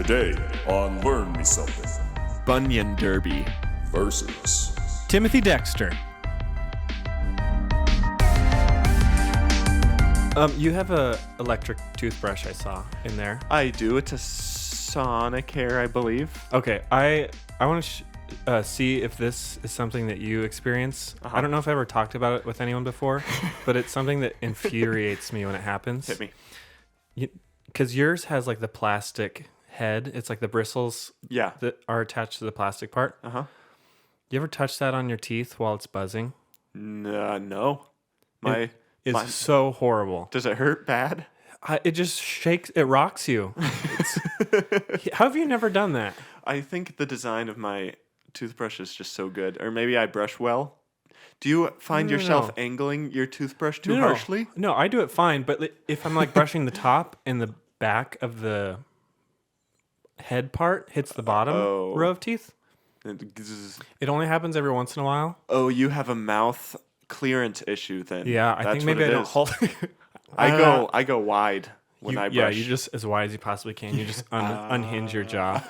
Today on Learn Me Something. Bunyan Derby Versus Timothy Dexter. You have a electric toothbrush I saw in there. I do. It's a Sonicare, I believe. Okay, I want to see if this is something that you experience. I don't know if I ever talked about it with anyone before, but it's something that infuriates me when it happens. Hit me. Because yours has like the plastic head. It's like the bristles Yeah. that are attached to the plastic part. Uh-huh. You ever touch that on your teeth while it's buzzing? No. It's so horrible. Does it hurt bad? It just shakes. It rocks you. How have you never done that? I think the design of my toothbrush is just so good. Or maybe I brush well. Do you find yourself angling your toothbrush too harshly? No, I do it fine. But if I'm like brushing the top and the back of the head part hits the bottom row of teeth, it only happens every once in a while. Oh, you have a mouth clearance issue then. Yeah, I think maybe I don't hold. I go wide when I brush. Yeah, you just as wide as you possibly can. You just unhinge your jaw.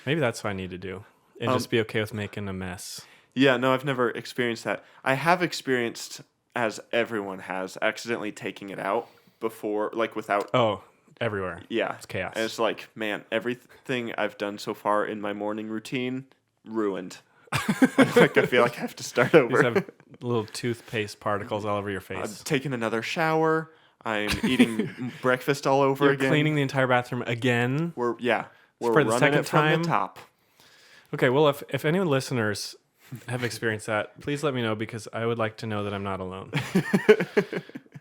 Maybe that's what I need to do, and just be okay with making a mess. Yeah, no, I've never experienced that. I have experienced, as everyone has, accidentally taking it out before, like without. Oh, everywhere. Yeah, it's chaos. And it's like, man, everything I've done so far in my morning routine ruined. I feel like I have to start over. You just have little toothpaste particles all over your face. I'm taking another shower. I'm eating breakfast all over again. Cleaning the entire bathroom again. We're for running the second it from time. the top. Okay, well, if any listeners have experienced that, please let me know because I would like to know that I'm not alone.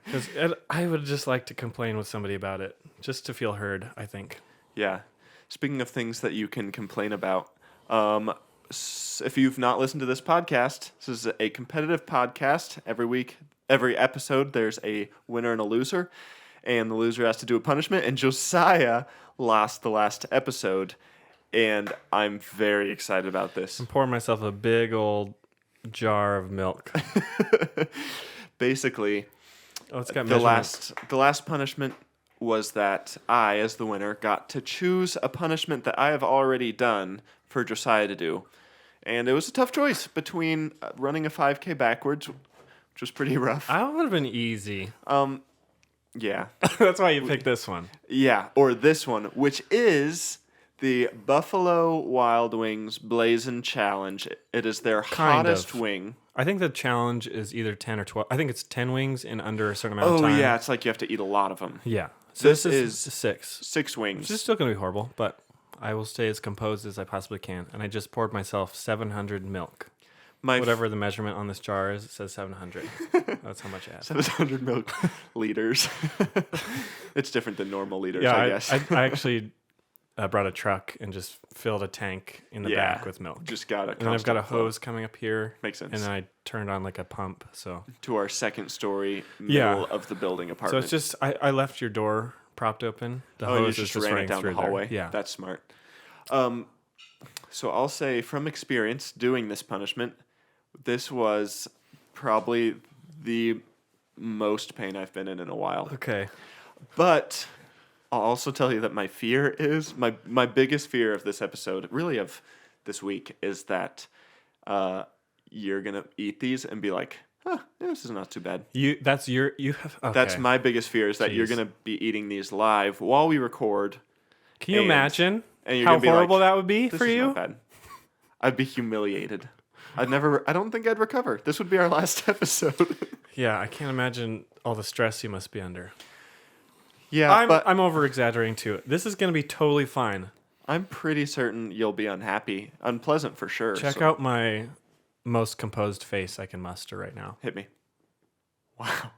Because I would just like to complain with somebody about it, just to feel heard, I think. Yeah. Speaking of things that you can complain about, if you've not listened to this podcast, this is a competitive podcast. Every week, every episode, there's a winner and a loser, and the loser has to do a punishment, and Josiah lost the last episode, and I'm very excited about this. I'm pouring myself a big old jar of milk. Basically, it's got the last punishment was that I, as the winner, got to choose a punishment that I have already done for Josiah to do. And it was a tough choice between running a 5K backwards, which was pretty rough. That would have been easy. Yeah. That's why you picked this one. Yeah, or this one, which is the Buffalo Wild Wings Blazen Challenge. It is their hottest wing. I think the challenge is either 10 or 12. I think it's 10 wings in under a certain amount of time. Oh, yeah, it's like you have to eat a lot of them. Yeah. So this is 6. 6 wings. Which is still going to be horrible, but I will stay as composed as I possibly can. And I just poured myself 700 milk. Whatever the measurement on this jar is, it says 700. That's how much it has. 700 milk liters. It's different than normal liters, yeah, I guess. I actually brought a truck and just filled a tank in the back with milk. Just got and then I've got a hose coming up here. Makes sense. And then I turned on like a pump. So to our second story middle of the building apartment. So it's just I left your door propped open. The hose you is just ran it down the hallway. Yeah, that's smart. So I'll say from experience doing this punishment, this was probably the most pain I've been in a while. Okay, but I'll also tell you that my fear is my biggest fear of this episode, really of this week, is that you're gonna eat these and be like, this is not too bad. That's my biggest fear is that you're gonna be eating these live while we record. Can you imagine and how horrible that would be for you? Not bad. I'd be humiliated. I don't think I'd recover. This would be our last episode. Yeah, I can't imagine all the stress you must be under. Yeah, I'm over exaggerating too. This is going to be totally fine. I'm pretty certain you'll be unpleasant for sure. Check out my most composed face I can muster right now. Hit me. Wow.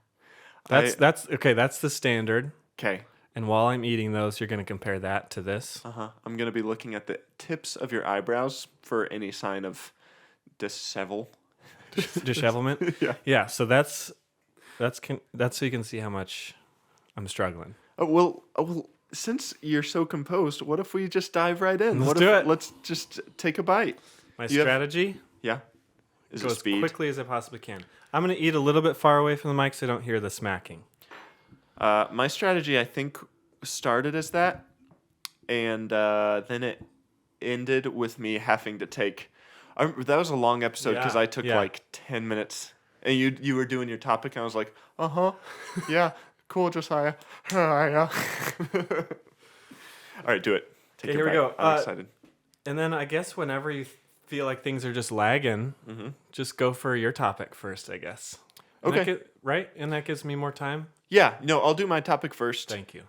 That's okay. That's the standard. Okay. And while I'm eating those, you're going to compare that to this. I'm going to be looking at the tips of your eyebrows for any sign of dishevelment. Yeah. Yeah. So that's so you can see how much I'm struggling. Well, since you're so composed, what if we just dive right in? Let's just take a bite. My strategy? Is go it as speed? Quickly as I possibly can. I'm going to eat a little bit far away from the mic so I don't hear the smacking. My strategy, I think, started as that, and then it ended with me having to take. That was a long episode because I took like 10 minutes, and you were doing your topic, and I was like, yeah, cool, Josiah. All right, do it. Take it here we back. go. I'm excited. And then I guess whenever you feel like things are just lagging, just go for your topic first, I guess. Okay. Right? And that gives me more time? Yeah, no, I'll do my topic first. Thank you.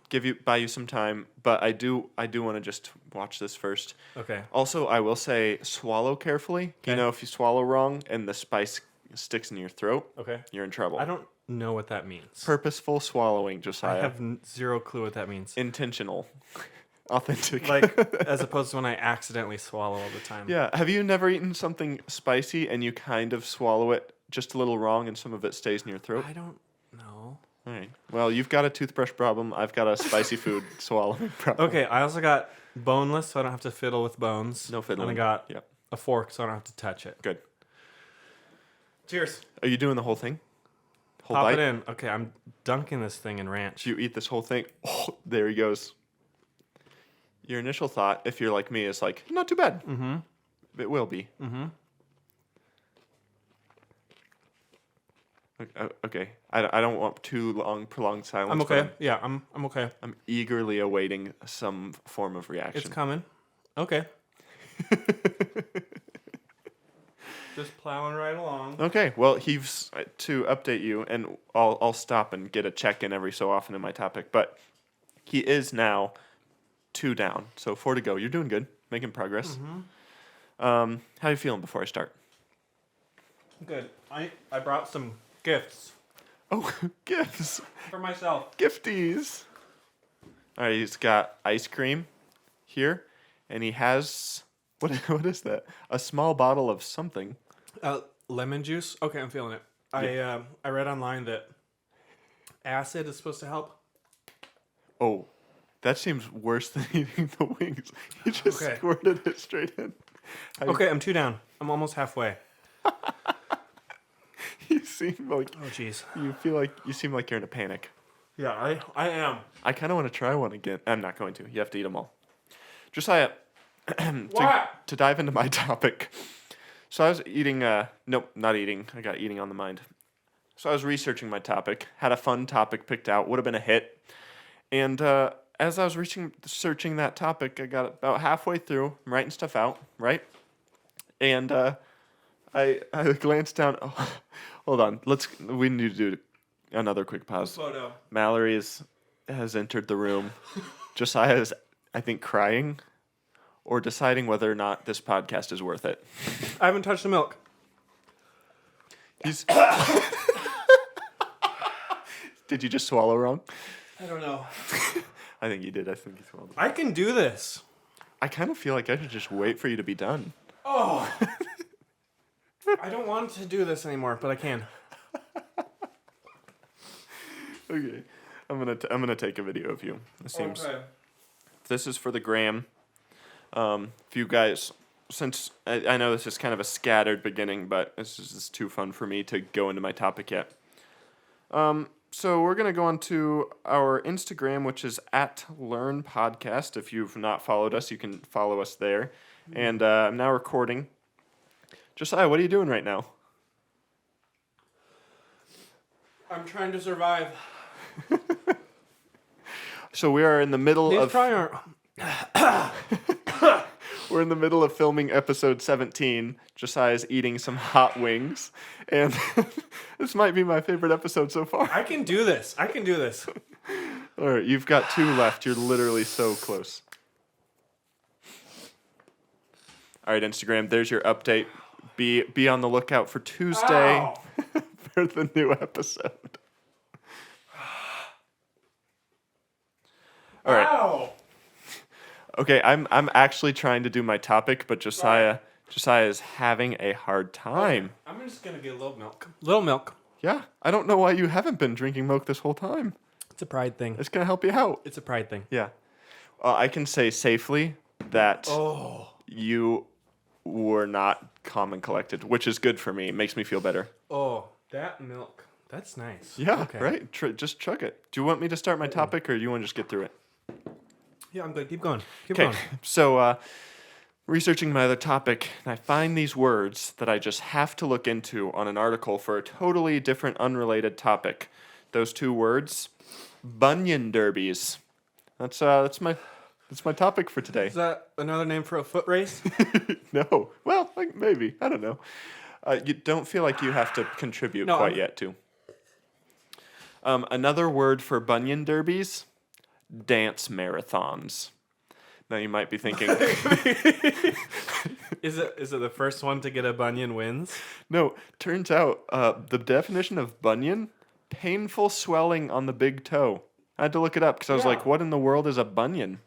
Buy you some time, but I do want to just watch this first. Okay. Also, I will say swallow carefully. Okay. You know, if you swallow wrong and the spice sticks in your throat, Okay. you're in trouble. I don't know what that means. Purposeful swallowing, I Josiah. have zero clue what that means. Intentional. Authentic. Like, as opposed to when I accidentally swallow all the time. Yeah. Have you never eaten something spicy and you kind of swallow it just a little wrong and some of it stays in your throat? I don't know. All right. Well, you've got a toothbrush problem. I've got a spicy food swallowing problem. Okay, I also got boneless, so I don't have to fiddle with bones. No fiddling. And I got Yep. a fork, so I don't have to touch it. Good. Cheers. Are you doing the whole thing? Whole Pop bite? it in. Okay, I'm dunking this thing in ranch. Do you eat this whole thing? Oh, there he goes. Your initial thought, if you're like me, is like, not too bad. Mm-hmm. It will be. Mm-hmm. Okay. I don't want too long, prolonged silence. I'm but okay. Yeah, I'm okay. I'm eagerly awaiting some form of reaction. It's coming. Okay. Just plowing right along. Okay. Well, he's to update you, and I'll stop and get a check in every so often in my topic. But he is now 2 down, so 4 to go. You're doing good, making progress. Mm-hmm. How you feeling before I start? Good. I brought some gifts Oh, gifts, for myself. gifties. All right, he's got ice cream here, and he has what is that? A small bottle of something. Lemon juice. Okay, I'm feeling it. I read online that acid is supposed to help. Oh, that seems worse than eating the wings. He just Okay. squirted it straight in. Okay, I'm 2 down. I'm almost halfway. You seem like Oh, jeez. you seem like you're in a panic. Yeah, I am. I kind of want to try one again. I'm not going to. You have to eat them all. Josiah, What? to dive into my topic. So I was eating. Nope, not eating. I got eating on the mind. So I was researching my topic. Had a fun topic picked out. Would have been a hit. And as I was researching that topic, I got about halfway through. I'm writing stuff out, right? And I glanced down. Oh, hold on. We need to do another quick pause. Photo. Mallory has entered the room. Josiah is, I think, crying or deciding whether or not this podcast is worth it. I haven't touched the milk. He's. Did you just swallow wrong? I don't know. I think you did. I think you swallowed. I can do this. I kind of feel like I should just wait for you to be done. Oh. I don't want to do this anymore, but I can. Okay, I'm gonna take a video of you. It seems Okay. this is for the gram. If you guys, since I know this is kind of a scattered beginning, but this is just too fun for me to go into my topic yet. So we're gonna go on to our Instagram, which is @LearnPodcast. If you've not followed us, you can follow us there. And I'm now recording. Josiah, what are you doing right now? I'm trying to survive. So we are in the middle These of probably aren't. we're in the middle of filming episode 17. Josiah's eating some hot wings, and this might be my favorite episode so far. I can do this. All right, you've got 2 left. You're literally so close. All right, Instagram. There's your update. Be on the lookout for Tuesday Ow. for the new episode. All right. Ow. Okay, I'm actually trying to do my topic, but Josiah is having a hard time. I'm just gonna get a little milk. Little milk. Yeah, I don't know why you haven't been drinking milk this whole time. It's a pride thing. It's gonna help you out. It's a pride thing. Yeah, I can say safely that Oh. you were not calm and collected, which is good for me. It makes me feel better. Oh, that milk. That's nice. Yeah, Okay. right. Just chug it. Do you want me to start my topic, or do you want to just get through it? Yeah, I'm good. Keep going. Keep Okay, going. so researching my other topic, and I find these words that I just have to look into on an article for a totally different, unrelated topic. Those two words, Bunyan derbies. That's my topic for today. Is that another name for a foot race? No, well, like maybe I don't know. You don't feel like you have to contribute quite yet, too. Another word for Bunyan derbies, dance marathons. Now you might be thinking, Is it the first one to get a Bunyan wins? no, turns out the definition of bunion, painful swelling on the big toe. I had to look it up because I was Yeah. like, what in the world is a bunion?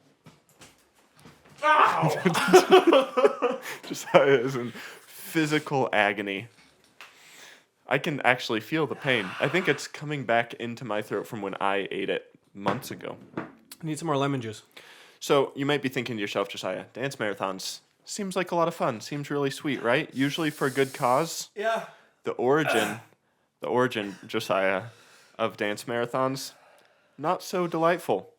Ow! Just as in physical agony. I can actually feel the pain. I think it's coming back into my throat from when I ate it months ago. Need some more lemon juice. So you might be thinking to yourself, Josiah, dance marathons seems like a lot of fun. Seems really sweet, right? Usually for a good cause. Yeah. The origin, Josiah, of dance marathons, not so delightful.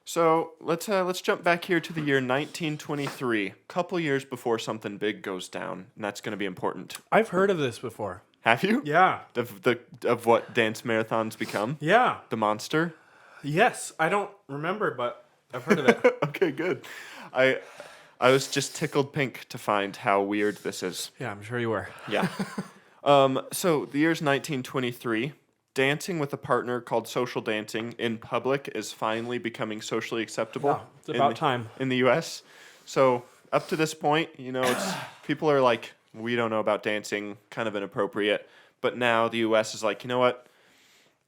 So let's jump back here to the year 1923, a couple years before something big goes down, and that's going to be important. I've heard of this before. Have you? Yeah. Of what dance marathons become? Yeah. The monster? Yes. I don't remember, but I've heard of it. Okay, good. I was just tickled pink to find how weird this is. Yeah, I'm sure you were. Yeah. So the year's 1923. Dancing with a partner called social dancing in public is finally becoming socially acceptable. Yeah, it's about time. In the U.S. So up to this point, it's people are like, we don't know about dancing, kind of inappropriate. But now the U.S. is like, you know what?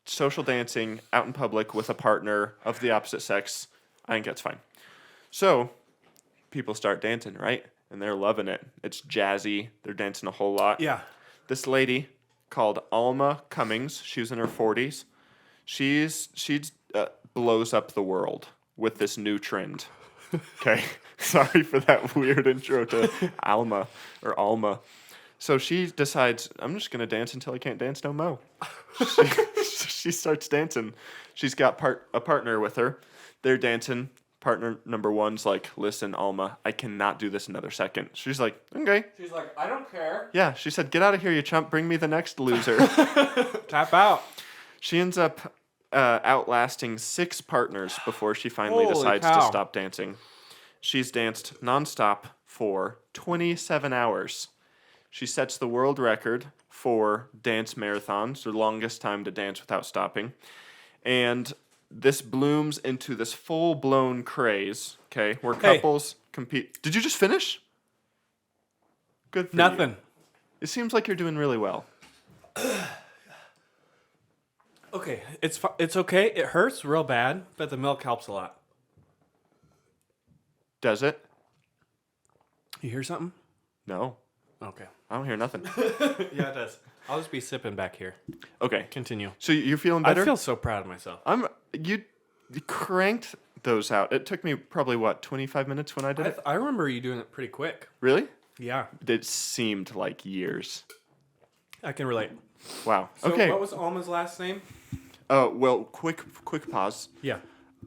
Social dancing out in public with a partner of the opposite sex, I think that's fine. So people start dancing, right? And they're loving it. It's jazzy. They're dancing a whole lot. Yeah. This lady called Alma Cummings, she was in her 40s. She blows up the world with this new trend. Okay, sorry for that weird intro to Alma. So she decides, I'm just gonna dance until I can't dance no more. She starts dancing. She's got a partner with her. They're dancing. Partner number one's like, listen, Alma, I cannot do this another second. She's like, okay. She's like, I don't care. Yeah, she said, get out of here, you chump. Bring me the next loser. Tap out. She ends up outlasting 6 partners before she finally Holy decides cow. to stop dancing. She's danced nonstop for 27 hours. She sets the world record for dance marathons, the longest time to dance without stopping. And this blooms into this full-blown craze, okay, where couples compete. Did you just finish? Good for you. Nothing. It seems like you're doing really well. Okay, it's okay. It hurts real bad, but the milk helps a lot. Does it? You hear something? No. Okay. I don't hear nothing. Yeah, it does. I'll just be sipping back here. Okay. Continue. So you're feeling better? I feel so proud of myself. You cranked those out. It took me probably 25 minutes when I did it. I remember you doing it pretty quick. Really? Yeah, It seemed like years. I can relate. Wow. So Okay. what was Alma's last name? Well, quick pause. Yeah.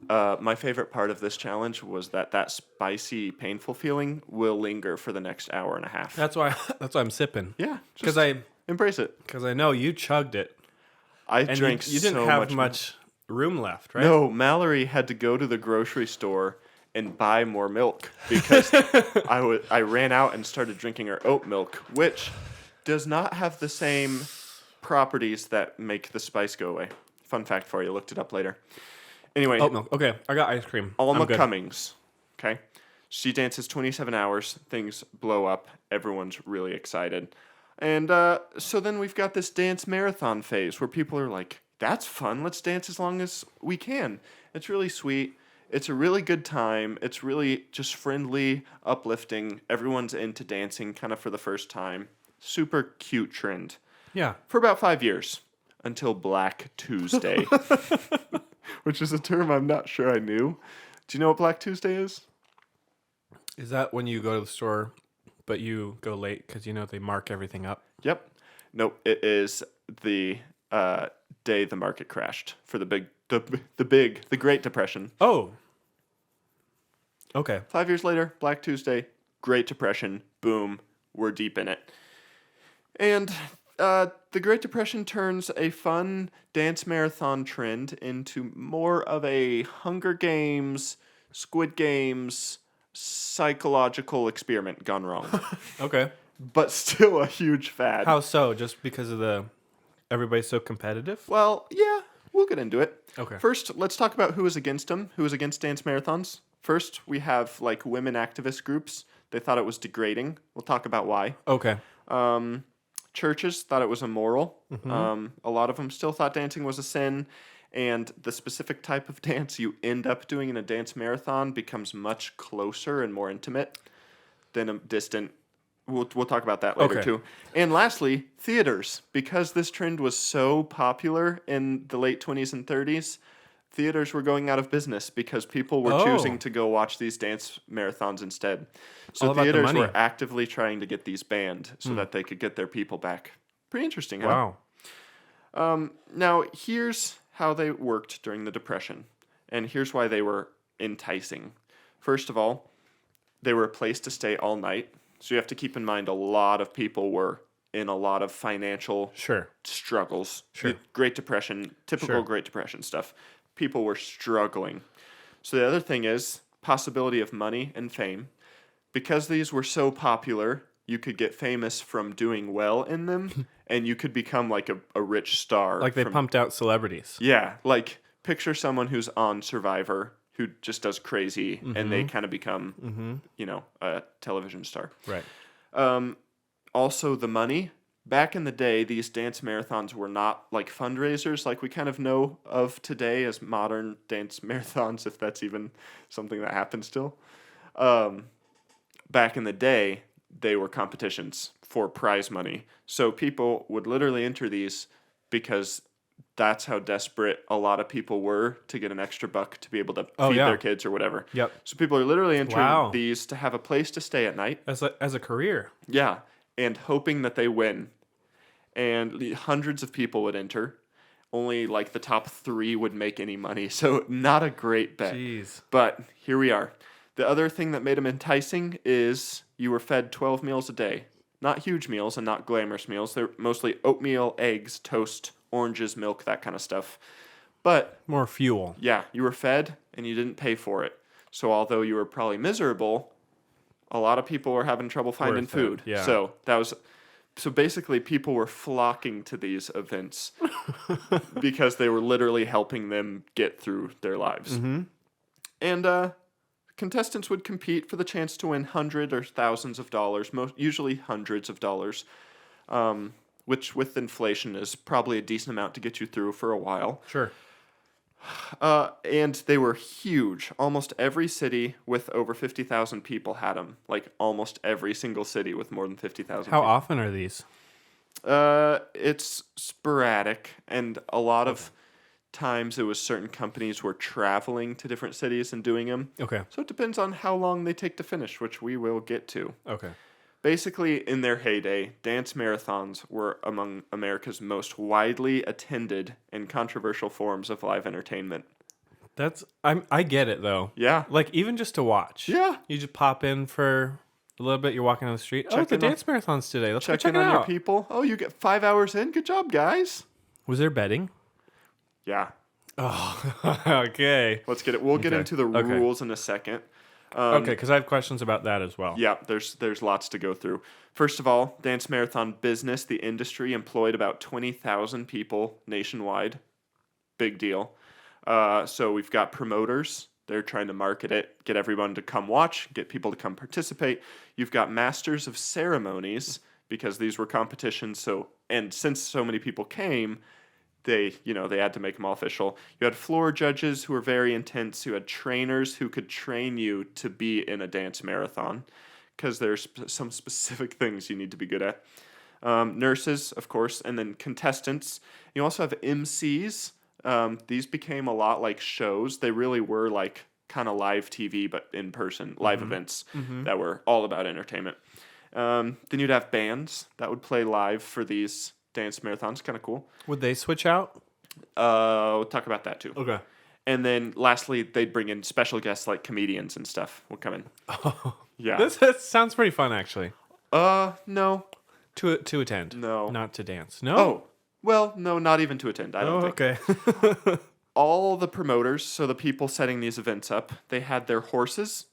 My favorite part of this challenge was that spicy, painful feeling will linger for the next hour and a half. That's why I'm sipping. Yeah, Because just embrace it. I know you chugged it. I And drank you didn't so have much room left, right? No, Mallory had to go to the grocery store and buy more milk because I ran out and started drinking her oat milk, which does not have the same properties that make the spice go away. Fun fact for you, looked it up later. Anyway, Oat milk. Okay, I got ice cream. Alma I'm good. Cummings, okay? She dances 27 hours, things blow up, everyone's really excited. And so then we've got this dance marathon phase where people are like, that's fun, let's dance as long as we can. It's really sweet. It's a really good time. It's really just friendly, uplifting. Everyone's into dancing kind of for the first time. Super cute trend. Yeah. For about 5 years until Black Tuesday, which is a term I'm not sure I knew. Do you know what Black Tuesday is? Is that when you go to the store, but you go late because they mark everything up? Yep. Nope. It is the day the market crashed for the Great Depression. Oh. Okay. 5 years later, Black Tuesday, Great Depression, boom, we're deep in it. And the Great Depression turns a fun dance marathon trend into more of a Hunger Games, Squid Games, psychological experiment gone wrong. Okay. But still a huge fad. How so? Just because of everybody's so competitive? Well, yeah, we'll get into it. Okay. First, let's talk about who was against them, who was against dance marathons. First, we have like women activist groups. They thought it was degrading. We'll talk about why. Okay. Churches thought it was immoral. A lot of them still thought dancing was a sin. And the specific type of dance you end up doing in a dance marathon becomes much closer and more intimate than a distant. We'll talk about that later, Okay. too. And lastly, theaters. Because this trend was so popular in the late 20s and 30s, theaters were going out of business because people were choosing to go watch these dance marathons instead. So All about the theaters money. were actively trying to get these banned so that they could get their people back. Pretty interesting, huh? Wow. Now, here's how they worked during the Depression, and here's why they were enticing. First of all, they were a place to stay all night. So you have to keep in mind a lot of people were in a lot of financial Sure. struggles. Sure. The Great Depression, typical Sure. Great Depression stuff. People were struggling. So the other thing is possibility of money and fame. Because these were so popular, you could get famous from doing well in them, and you could become like a rich star. Like they pumped out celebrities. Yeah, like picture someone who's on Survivor who just does crazy, and they kind of become, a television star. Right. Also, the money. Back in the day, these dance marathons were not like fundraisers like we kind of know of today as modern dance marathons, if that's even something that happens still. Back in the day, they were competitions for prize money. So people would literally enter these because that's how desperate a lot of people were to get an extra buck to be able to feed their kids or whatever. Yep. So people are literally entering Wow. these to have a place to stay at night. As a career. Yeah, and hoping that they win. And hundreds of people would enter. Only like the top 3 would make any money. So not a great bet. Jeez. But here we are. The other thing that made them enticing is you were fed 12 meals a day. Not huge meals and not glamorous meals. They're mostly oatmeal, eggs, toast, oranges, milk, that kind of stuff. But More fuel. yeah, you were fed and you didn't pay for it. So although you were probably miserable, a lot of people were having trouble finding Worth it, food. yeah. So basically people were flocking to these events because they were literally helping them get through their lives. And contestants would compete for the chance to win hundreds or thousands of dollars, usually hundreds of dollars, which with inflation is probably a decent amount to get you through for a while. Sure. And they were huge. Almost every city with over 50,000 people had them. Like almost every single city with more than 50,000 How people. often are these? It's sporadic, and a lot of times it was certain companies were traveling to different cities and doing them. Okay. So it depends on how long they take to finish, which we will get to. Okay. Basically, in their heyday, dance marathons were among America's most widely attended and controversial forms of live entertainment. I get it though. Yeah. Like even just to watch. Yeah. You just pop in for a little bit. You're walking on the street. Oh, Check the in on- dance marathon's today. Let's go Check check in it on your out. people. Oh, you get 5 hours in? Good job, guys. Was there betting? Yeah. Oh, okay. Let's get it. We'll get Okay. into the Okay. rules in a second. Okay, because I have questions about that as well. Yeah, there's lots to go through. First of all, dance marathon business, the industry employed about 20,000 people nationwide. Big deal. So we've got promoters. They're trying to market it, get everyone to come watch, get people to come participate. You've got masters of ceremonies because these were competitions. And since so many people came, they had to make them all official. You had floor judges who were very intense. You had trainers who could train you to be in a dance marathon because there's some specific things you need to be good at. Nurses, of course, and then contestants. You also have MCs. These became a lot like shows. They really were like kind of live TV, but in person, live events that were all about entertainment. Then you'd have bands that would play live for these dance marathons. Kind of cool. Would they switch out? We'll talk about that too. Okay. And then lastly, they'd bring in special guests like comedians and stuff would come in. Oh, Yeah. That sounds pretty fun, actually. No. To attend. No. Not to dance. No? Oh, well, no, not even to attend. I don't think. Okay. All the promoters, so the people setting these events up, they had their horses,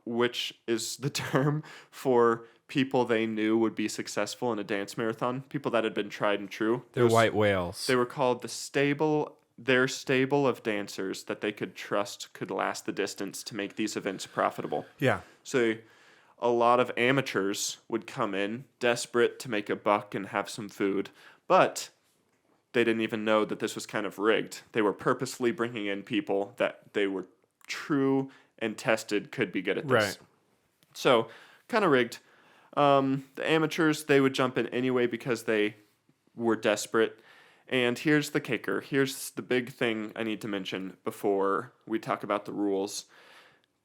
which is the term for people they knew would be successful in a dance marathon, people that had been tried and true. They're white whales. They were called their stable of dancers that they could trust could last the distance to make these events profitable. Yeah. So a lot of amateurs would come in desperate to make a buck and have some food, but they didn't even know that this was kind of rigged. They were purposely bringing in people that they were true and tested could be good at this. Right. So kind of rigged. The amateurs, they would jump in anyway because they were desperate. And here's the kicker. Here's the big thing I need to mention before we talk about the rules.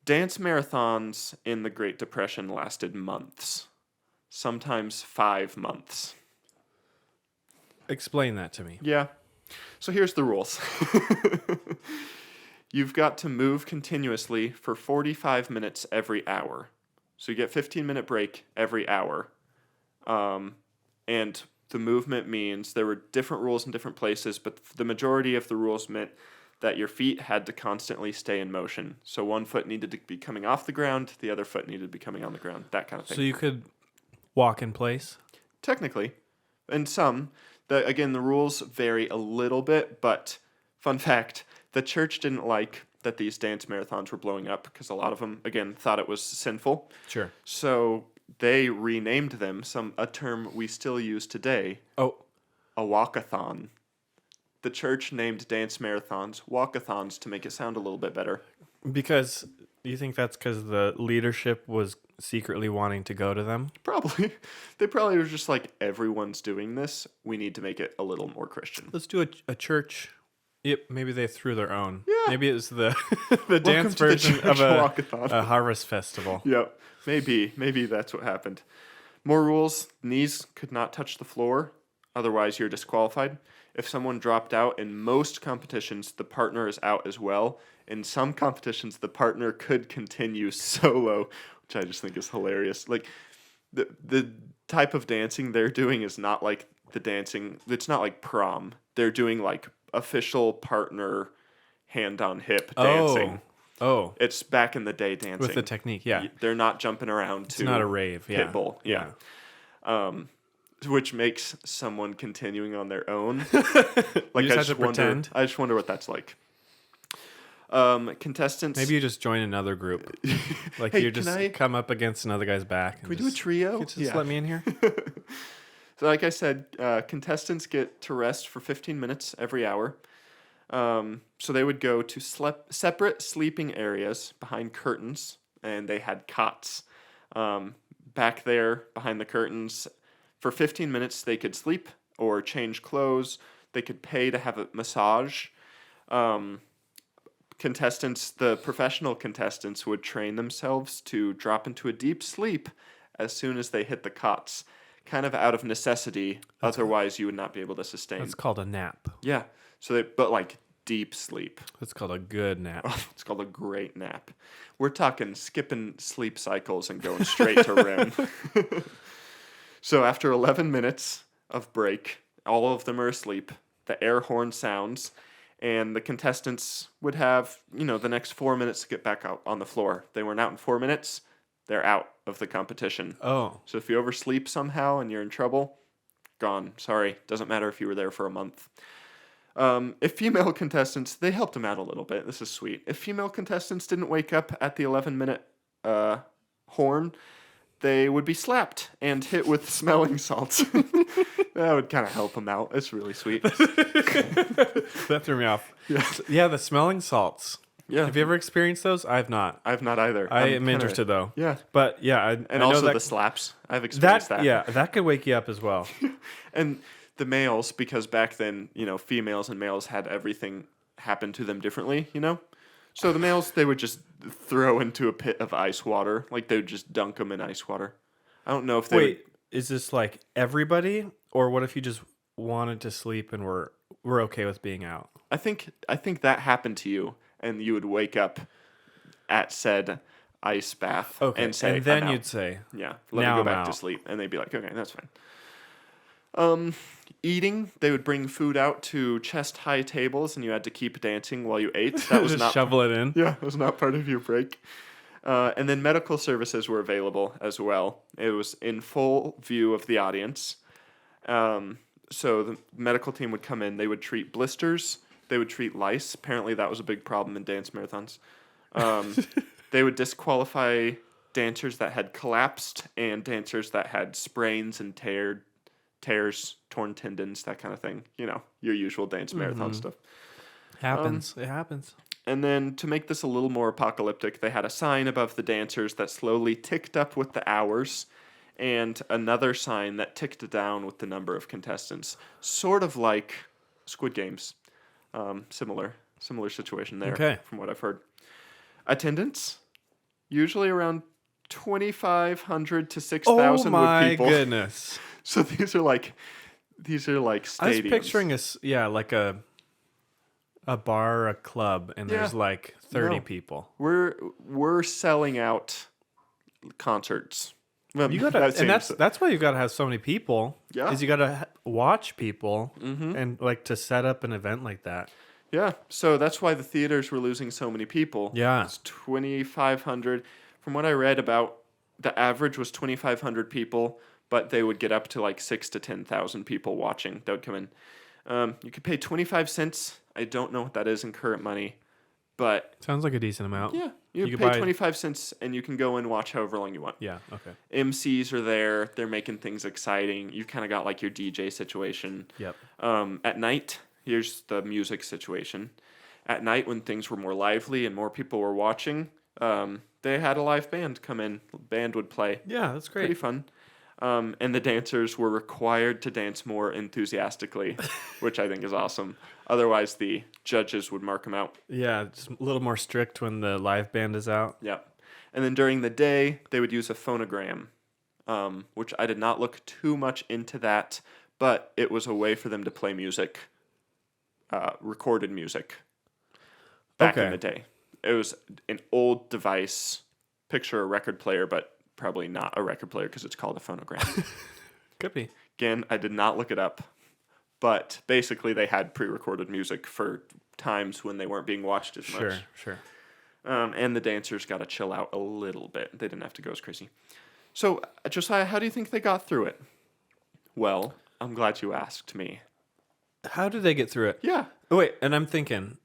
Dance marathons in the Great Depression lasted months, sometimes 5 months. Explain that to me. Yeah. So here's the rules. You've got to move continuously for 45 minutes every hour. So you get 15-minute break every hour. And the movement means there were different rules in different places, but the majority of the rules meant that your feet had to constantly stay in motion. So one foot needed to be coming off the ground, the other foot needed to be coming on the ground, that kind of thing. So you could walk in place? Technically. And some, again, the rules vary a little bit, but fun fact, the church didn't like that these dance marathons were blowing up because a lot of them, again, thought it was sinful. Sure. So they renamed them a term we still use today. Oh. A walkathon. The church named dance marathons walkathons to make it sound a little bit better. Because, do you think that's because the leadership was secretly wanting to go to them? Probably. They probably were just like, everyone's doing this. We need to make it a little more Christian. Let's do a church. Yep, maybe they threw their own. Yeah. Maybe it was the the dance version of a harvest festival. Yep. Maybe that's what happened. More rules. Knees could not touch the floor. Otherwise, you're disqualified. If someone dropped out in most competitions, the partner is out as well. In some competitions, the partner could continue solo, which I just think is hilarious. Like, the type of dancing they're doing is not like the dancing. It's not like prom. They're doing like official partner hand on hip dancing. Oh. It's back in the day dancing. With the technique, yeah. They're not jumping around It's not a rave, yeah. Pitbull, yeah. Which makes someone continuing on their own. Like, You just have to pretend. I just wonder what that's like. Contestants. Maybe you just join another group. Like, Hey, you just come up against another guy's back. Can we do a trio? Just let me in here. So like I said, contestants get to rest for 15 minutes every hour. So they would go to separate sleeping areas behind curtains, and they had cots. Back there behind the curtains, for 15 minutes they could sleep or change clothes. They could pay to have a massage. The professional contestants would train themselves to drop into a deep sleep as soon as they hit the cots, kind of out of necessity. Otherwise, you would not be able to sustain. That's called a nap. Yeah. But like deep sleep. That's called a good nap. It's called a great nap. We're talking skipping sleep cycles and going straight to REM. So after 11 minutes of break, all of them are asleep. The air horn sounds, and the contestants would have, the next 4 minutes to get back out on the floor. They weren't out in 4 minutes. They're out of the competition. Oh. So if you oversleep somehow and you're in trouble, gone. Sorry. Doesn't matter if you were there for a month. If female contestants, they helped them out a little bit. This is sweet. If female contestants didn't wake up at the 11-minute horn, they would be slapped and hit with smelling salts. That would kind of help them out. It's really sweet. That threw me off. Yeah, the smelling salts. Yeah. Have you ever experienced those? I've not. I've not either. I am interested, though. Yeah. But, yeah. I know also that, the slaps. I've experienced that. Yeah, that could wake you up as well. And the males, because back then, females and males had everything happen to them differently, So the males, they would just throw into a pit of ice water. Like, they would just dunk them in ice water. I don't know if they Wait, is this like everybody? Or what if you just wanted to sleep and were we're okay with being out. I think that happened to you, and you would wake up at said ice bath and say, and then "I'm out." you'd say, Yeah, let "Now me go I'm back to out." sleep, and they'd be like, "Okay, that's fine." Eating, they would bring food out to chest-high tables, and you had to keep dancing while you ate. That was Just not shovel it in. Yeah, it was not part of your break. And then medical services were available as well. It was in full view of the audience. So the medical team would come in. They would treat blisters. They would treat lice. Apparently, that was a big problem in dance marathons. They would disqualify dancers that had collapsed and dancers that had sprains and tears, torn tendons, that kind of thing. You know, your usual dance marathon stuff. Happens. It happens. And then to make this a little more apocalyptic, they had a sign above the dancers that slowly ticked up with the hours, and another sign that ticked down with the number of contestants. Sort of like Squid Games. Similar situation there, Okay. from what I've heard. Attendance, usually around 2,500 to 6,000 Oh my people. goodness! So these are like stadiums. I was picturing like a bar, a club, and there's Yeah. like 30 No. people. We're selling out concerts. Well, You gotta, that and seems- that's why you gotta have so many people. Yeah. is you gotta watch people and like to set up an event like that. Yeah, so that's why the theaters were losing so many people. Yeah. It's 2,500. From what I read about, the average was 2,500 people, but they would get up to like 6 to 10,000 people watching. That would come in. You could pay 25 cents. I don't know what that is in current money, but Sounds like a decent amount. yeah, You you could pay buy- 25 cents and you can go and watch however long you want. Yeah. Okay. MCs are there. They're making things exciting. You kind of got like your DJ situation. Yep. At night, here's the music situation. At night, when things were more lively and more people were watching, they had a live band come in. Band would play. Yeah, that's Pretty great. fun. And the dancers were required to dance more enthusiastically, which I think is awesome. Otherwise, the judges would mark them out. Yeah, just a little more strict when the live band is out. Yep. And then during the day, they would use a phonogram, which I did not look too much into that, but it was a way for them to play music, recorded music, back in Okay. the day. It was an old device. Picture a record player, but probably not a record player because it's called a phonogram. Could be. Again, I did not look it up, but basically they had pre-recorded music for times when they weren't being watched as much. Sure. And the dancers got to chill out a little bit. They didn't have to go as crazy. So, Josiah, how do you think they got through it? Well, I'm glad you asked me. How do they get through it? Yeah. Oh, wait, and I'm thinking,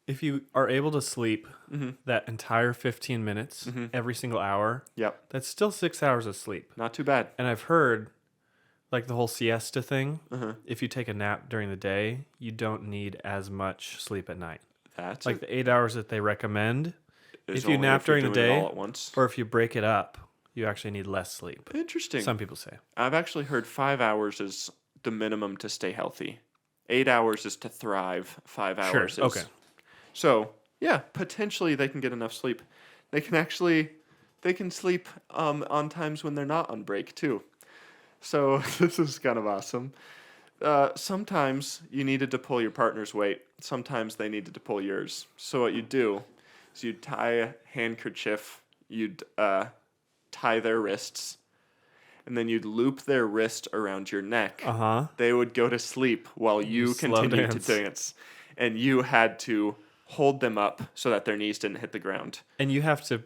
if you are able to sleep Mm-hmm. that entire 15 minutes every single hour, Yep. that's still 6 hours of sleep. Not too bad. And I've heard, like the whole siesta thing, Uh-huh. if you take a nap during the day, you don't need as much sleep at night. That's Like the 8 hours that they recommend, is if you only nap you're during the doing it day, all at once. or if you break it up, you actually need less sleep. Interesting. Some people say. I've actually heard 5 hours is the minimum to stay healthy. 8 hours is to thrive. 5 hours is okay. So yeah, potentially they can get enough sleep. They can sleep on times when they're not on break too. So this is kind of awesome. Sometimes you needed to pull your partner's weight. Sometimes they needed to pull yours. So what you'd do is you'd tie a handkerchief. You'd tie their wrists, and then you'd loop their wrist around your neck. Uh-huh. They would go to sleep while you slow continued dance. to dance, and you had to hold them up so that their knees didn't hit the ground. And you have to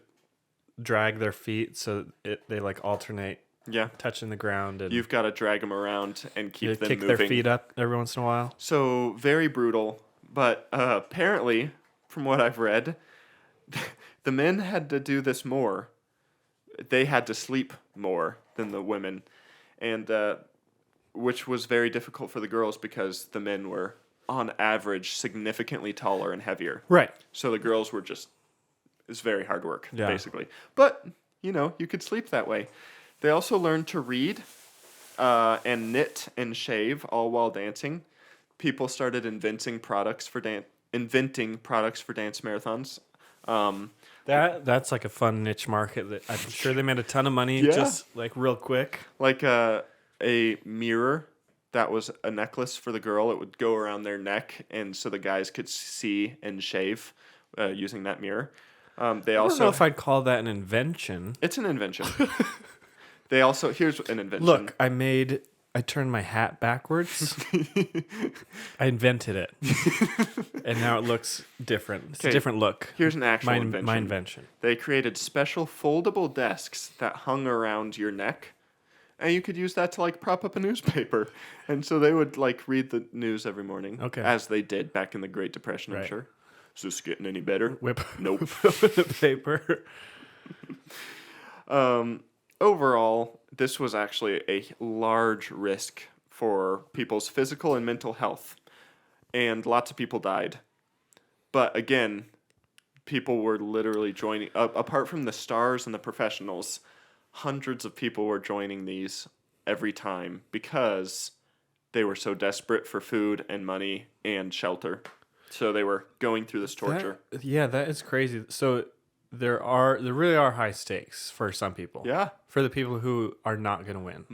drag their feet so they like alternate Yeah, touching the ground, and you've got to drag them around and keep you them kick moving. their feet up every once in a while. So very brutal, but apparently, from what I've read, the men had to do this more. They had to sleep more than the women, and which was very difficult for the girls because the men were, on average, significantly taller and heavier. Right. So the girls were it's very hard work, Yeah. basically. But, you could sleep that way. They also learned to read and knit and shave all while dancing. People started inventing products for dance marathons. That's like a fun niche market that I'm sure they made a ton of money Yeah. just like real quick. Like a mirror that was a necklace for the girl. It would go around their neck, and so the guys could see and shave using that mirror. They I don't know also if I'd call that an invention. it's an invention. They also here's an invention. Look, I turned my hat backwards. I invented it. And now it looks different. It's a Okay, different look. here's an actual invention. My invention. They created special foldable desks that hung around your neck, and you could use that to like prop up a newspaper. And so they would like read the news every morning, Okay. as they did back in the Great Depression. I'm Right. sure. Is this getting any better? Whip Nope. the paper. Overall, this was actually a large risk for people's physical and mental health, and lots of people died. But again, people were literally joining, apart from the stars and the professionals, hundreds of people were joining these every time because they were so desperate for food and money and shelter. So they were going through this torture. That is crazy. So there really are high stakes for some people. Yeah. For the people who are not going to win.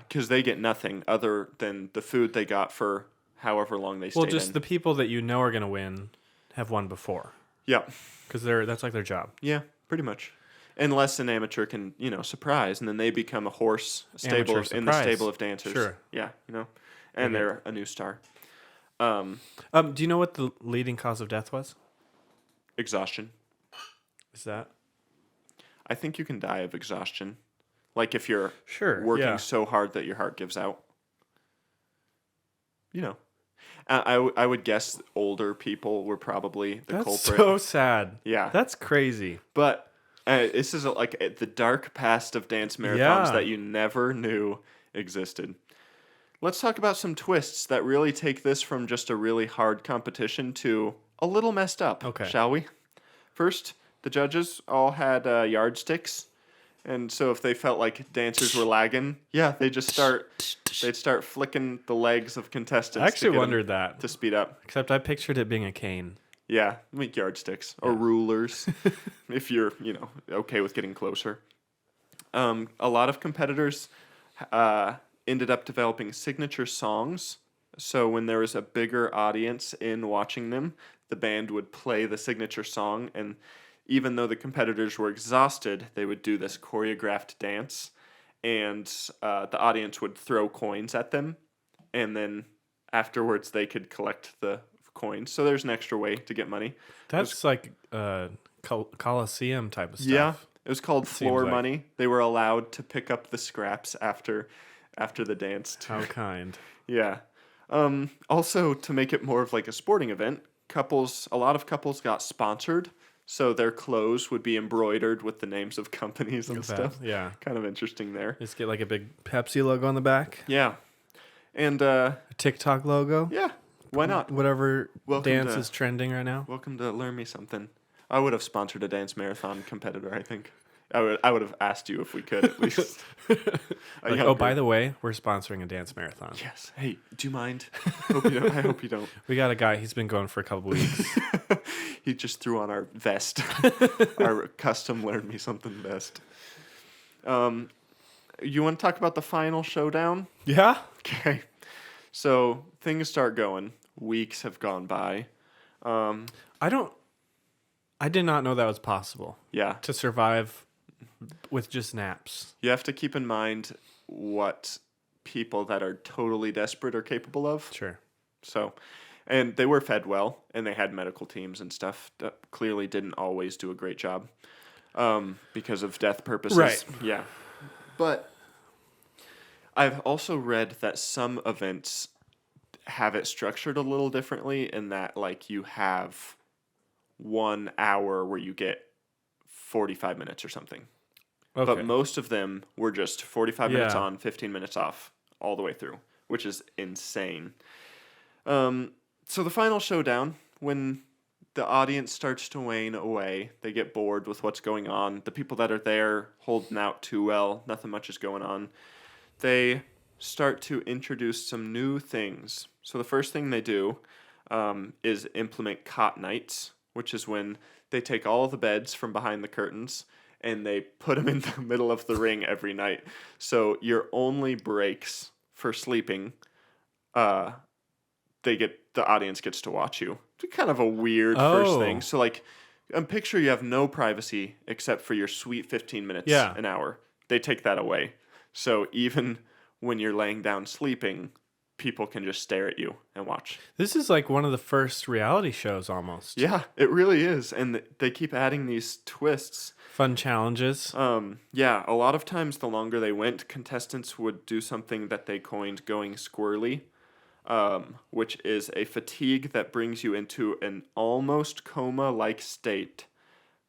Because they get nothing other than the food they got for however long they stayed Well, just in. the people that you know are going to win have won before. Yeah. Because that's like their job. Yeah, pretty much. Unless an amateur can, surprise, and then they become a horse Amateur in the surprise. stable of dancers. Sure. Yeah, and they're a new star. Do you know what the leading cause of death was? Exhaustion. Is that? I think you can die of exhaustion. Like if you're Sure, working yeah. so hard that your heart gives out. I would guess older people were probably the That's culprit. so sad. Yeah. That's crazy. But this is like the dark past of dance marathons Yeah. that you never knew existed. Let's talk about some twists that really take this from just a really hard competition to a little messed up, Okay. shall we? First, the judges all had yardsticks, and so if they felt like dancers were lagging, they'd start flicking the legs of contestants. I actually to get 'em wondered that. to speed up. Except I pictured it being a cane. Yeah, like yardsticks or rulers, if you're okay with getting closer. A lot of competitors ended up developing signature songs. So when there was a bigger audience in watching them, the band would play the signature song, and even though the competitors were exhausted, they would do this choreographed dance, and the audience would throw coins at them, and then afterwards they could collect the coins. So there's an extra way to get money. That's like Coliseum type of stuff. Yeah, it was called floor like. money. They were allowed to pick up the scraps after the dance. How kind. Yeah. Also, to make it more of like a sporting event, a lot of couples got sponsored, so their clothes would be embroidered with the names of companies and Look at stuff. that. Yeah. Kind of interesting there. Just get like a big Pepsi logo on the back. Yeah. And A TikTok logo. yeah, why not? Whatever Welcome dance to- is trending right now. Welcome to Learn Me Something. I would have sponsored a dance marathon competitor, I think. I would have asked you if we could at least. Like, by the way, we're sponsoring a dance marathon. Yes. Hey, do you mind? I hope you don't. We got a guy. He's been going for a couple weeks. He just threw on our vest, our custom Learn Me Something vest. You want to talk about the final showdown? Yeah. Okay. So things start going. Weeks have gone by. I did not know that was possible Yeah. to survive with just naps. You have to keep in mind what people that are totally desperate are capable of. Sure. So, and they were fed well, and they had medical teams and stuff that clearly didn't always do a great job because of death purposes. Right. Yeah. But I've also read that some events have it structured a little differently in that, like, you have 1 hour where you get 45 minutes or something. Okay. But most of them were just 45 minutes Yeah. on, 15 minutes off, all the way through, which is insane. So the final showdown, when the audience starts to wane away, they get bored with what's going on. The people that are there holding out too well, nothing much is going on. They start to introduce some new things. So the first thing they do is implement Cot Nights, which is when they take all the beds from behind the curtains and they put them in the middle of the ring every night. So your only breaks for sleeping, the audience gets to watch you. It's kind of a weird first thing. So like, picture you have no privacy except for your sweet 15 minutes an hour. They take that away. So even when you're laying down sleeping, people can just stare at you and watch. This is like one of the first reality shows almost. Yeah, it really is. And they keep adding these twists. Fun challenges. Yeah, a lot of times the longer they went, contestants would do something that they coined going squirrely, which is a fatigue that brings you into an almost coma-like state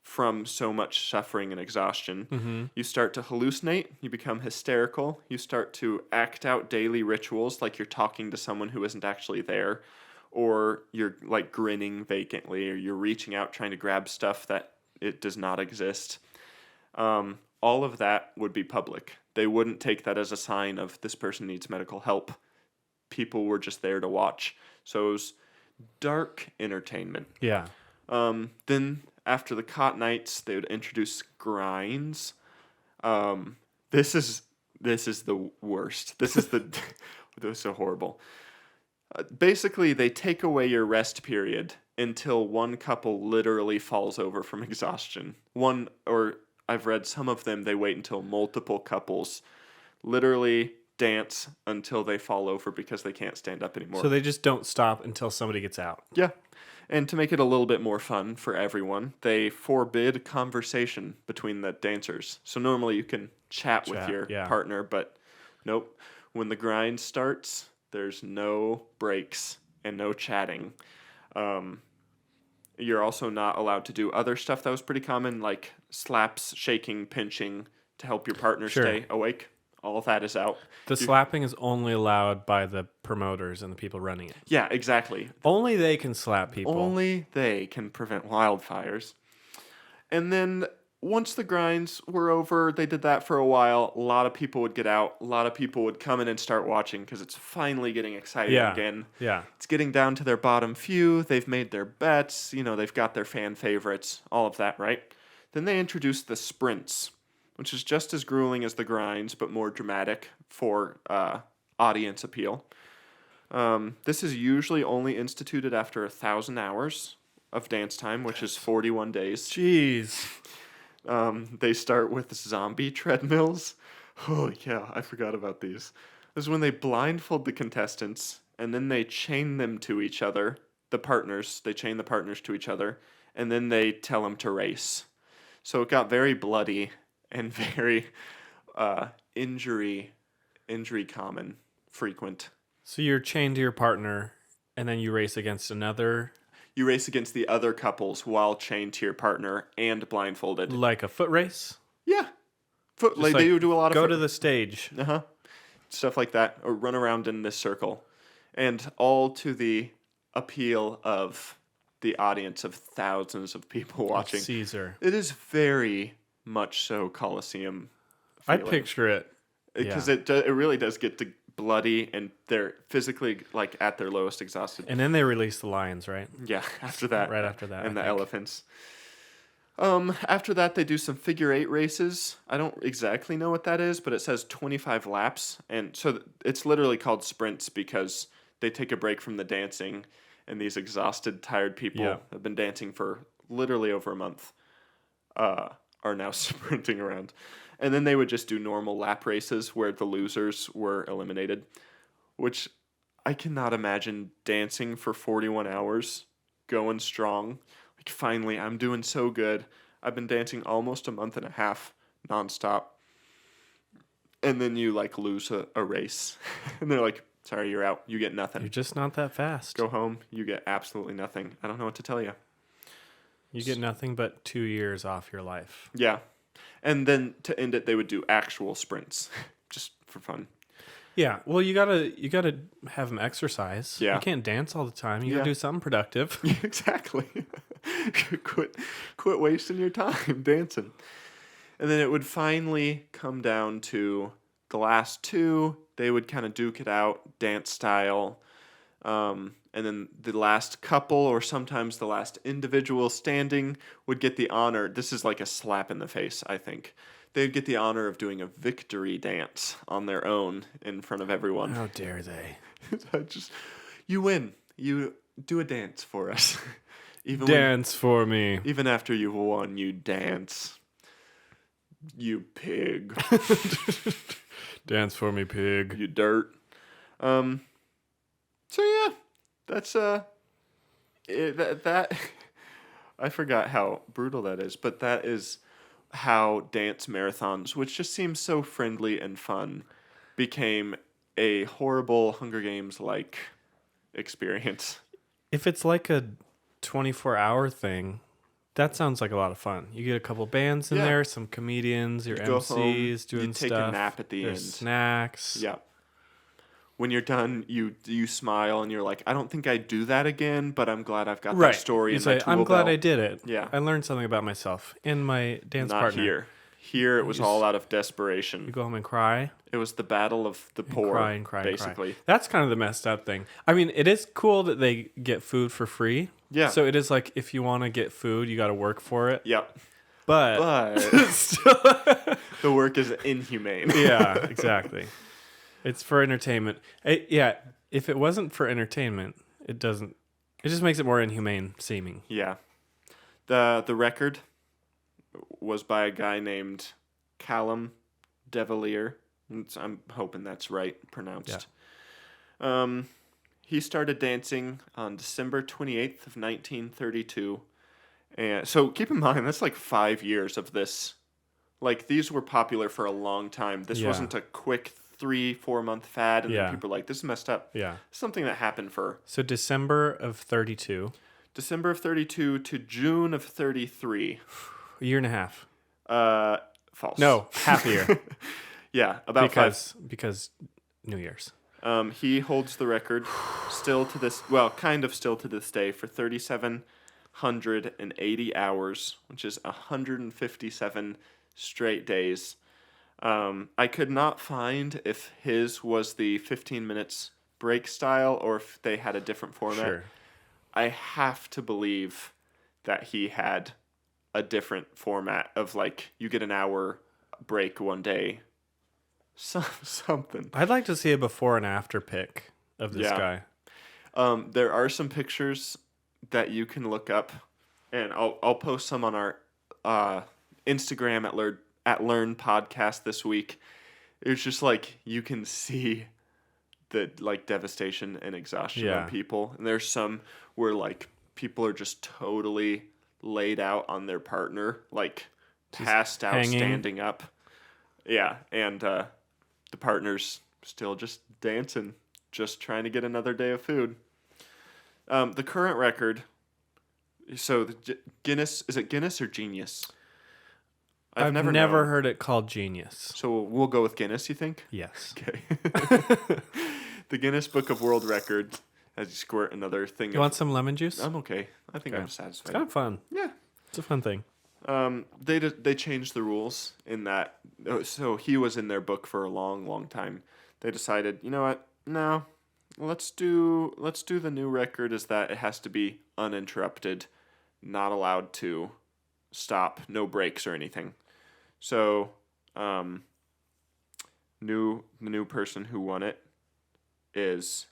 from so much suffering and exhaustion. Mm-hmm. You start to hallucinate, you become hysterical, you start to act out daily rituals like you're talking to someone who isn't actually there, or you're like grinning vacantly, or you're reaching out trying to grab stuff that it does not exist. All of that would be public. They wouldn't take that as a sign of this person needs medical help. People were just there to watch. So it was dark entertainment. Yeah. Then after the Cot Nights, they would introduce grinds. This is the worst. This is this is so horrible. Basically, they take away your rest period until one couple literally falls over from exhaustion. I've read some of them, they wait until multiple couples literally dance until they fall over because they can't stand up anymore. So they just don't stop until somebody gets out. Yeah. And to make it a little bit more fun for everyone, they forbid conversation between the dancers. So normally you can chat with your partner, but nope. When the grind starts, there's no breaks and no chatting. You're also not allowed to do other stuff that was pretty common, like slaps, shaking, pinching to help your partner stay awake. All of that is out. The slapping is only allowed by the promoters and the people running it. Yeah, exactly. Only they can slap people. Only they can prevent wildfires. And then once the grinds were over, they did that for a while. A lot of people would get out. A lot of people would come in and start watching because it's finally getting exciting again. Yeah. It's getting down to their bottom few. They've made their bets. They've got their fan favorites. All of that, right? Then they introduced the sprints, which is just as grueling as the grinds, but more dramatic for audience appeal. This is usually only instituted after 1,000 hours of dance time, which is 41 days. Jeez. They start with zombie treadmills. Oh, yeah, I forgot about these. This is when they blindfold the contestants, and then they chain them to each other, the partners. They chain the partners to each other, and then they tell them to race. So it got very bloody and very injury frequent. So you're chained to your partner, and then you race against another. You race against the other couples while chained to your partner and blindfolded. Like a foot race? Yeah. They do a lot of go to the stage. Stuff like that, or run around in this circle. And all to the appeal of the audience of thousands of people watching. Caesar. It is very much so Colosseum feeling. I picture it. Because it really does get to bloody, and they're physically like at their lowest exhausted. And then they release the lions, right? Yeah, after that. Right after that. And the elephants. After that, they do some figure 8 races. I don't exactly know what that is, but it says 25 laps. And so it's literally called sprints because they take a break from the dancing, and these exhausted, tired people have been dancing for literally over a month are now sprinting around. And then they would just do normal lap races where the losers were eliminated, which I cannot imagine dancing for 41 hours, going strong. Like, finally, I'm doing so good. I've been dancing almost a month and a half nonstop. And then you, lose a race. And they're like, sorry, you're out. You get nothing. You're just not that fast. Go home. You get absolutely nothing. I don't know what to tell you. You get nothing but 2 years off your life. Yeah. And then to end it, they would do actual sprints, just for fun. Yeah, well, you gotta have them exercise. Yeah. You can't dance all the time. You gotta do something productive. Exactly. Quit wasting your time dancing. And then it would finally come down to the last two. They would kind of duke it out, dance style. And then the last couple, or sometimes the last individual standing, would get the honor. This is like a slap in the face, I think. They'd get the honor of doing a victory dance on their own in front of everyone. How dare they? You win. You do a dance for us. Dance for me. Even after you've won, you dance. You pig. Dance for me, pig. You dirt. So yeah, that's that I forgot how brutal that is, but that is how dance marathons, which just seems so friendly and fun, became a horrible Hunger Games like experience. If it's like a 24-hour thing, that sounds like a lot of fun. You get a couple bands in there, some comedians, your go MCs home, doing you take stuff. a nap at the There's end. snacks. Yeah. When you're done, you smile and you're like, I don't think I'd do that again, but I'm glad I've got that story in my tool I'm glad belt. I did it. Yeah. I learned something about myself and my dance Not partner. here. Here it was all out of desperation. You go home and cry. It was the battle of the poor, Cry and cry basically. and cry. That's kind of the messed up thing. I mean, it is cool that they get food for free. Yeah. So it is like, if you want to get food, you got to work for it. Yep. But The work is inhumane. yeah, exactly. It's for entertainment. If it wasn't for entertainment, it doesn't. It just makes it more inhumane seeming. Yeah. The record was by a guy named Callum Devalier. I'm hoping that's right pronounced. Yeah. He started dancing on December 28th of 1932. And so keep in mind, that's like 5 years of this. Like, these were popular for a long time. This wasn't a quick 3-4 month fad, and then people are like, this is messed up. Yeah. Something that happened for... So December of 32. December of 32 to June of 33. A year and a half. False. No, half a year. Yeah, about because New Year's. He holds the record still to this day for 3,780 hours, which is 157 straight days. I could not find if his was the 15 minutes break style or if they had a different format. Sure. I have to believe that he had a different format of like you get an hour break one day. Something. I'd like to see a before and after pic of this guy. There are some pictures that you can look up, and I'll post some on our Instagram at Learn Podcast this week. It's just like you can see the like devastation and exhaustion on people, and there's some where like people are just totally laid out on their partner, like just passed out, hanging. Standing up. Yeah, and the partner's still just dancing, just trying to get another day of food. The current record, so the Guinness, is it Guinness or Genius? I've never heard it called Genius. So we'll go with Guinness, you think? Yes. Okay. The Guinness Book of World Records, as you squirt another thing. You want some lemon juice? I'm okay. I think I'm satisfied. It's kind of fun. Yeah. It's a fun thing. They changed the rules in that. So he was in their book for a long, long time. They decided, you know what? No, let's do the new record. Is that it has to be uninterrupted, not allowed to stop, no breaks or anything. So, the new person who won it is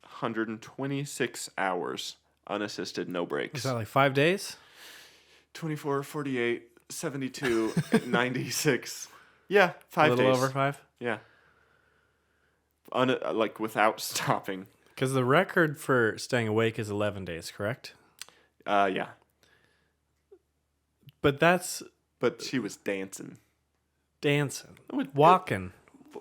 126 hours unassisted, no breaks. Is that like 5 days? 24, 48, 72, 96. Yeah, 5 days. A little over 5? Yeah. Like without stopping. Because the record for staying awake is 11 days, correct? Yeah. But she was dancing. Walking.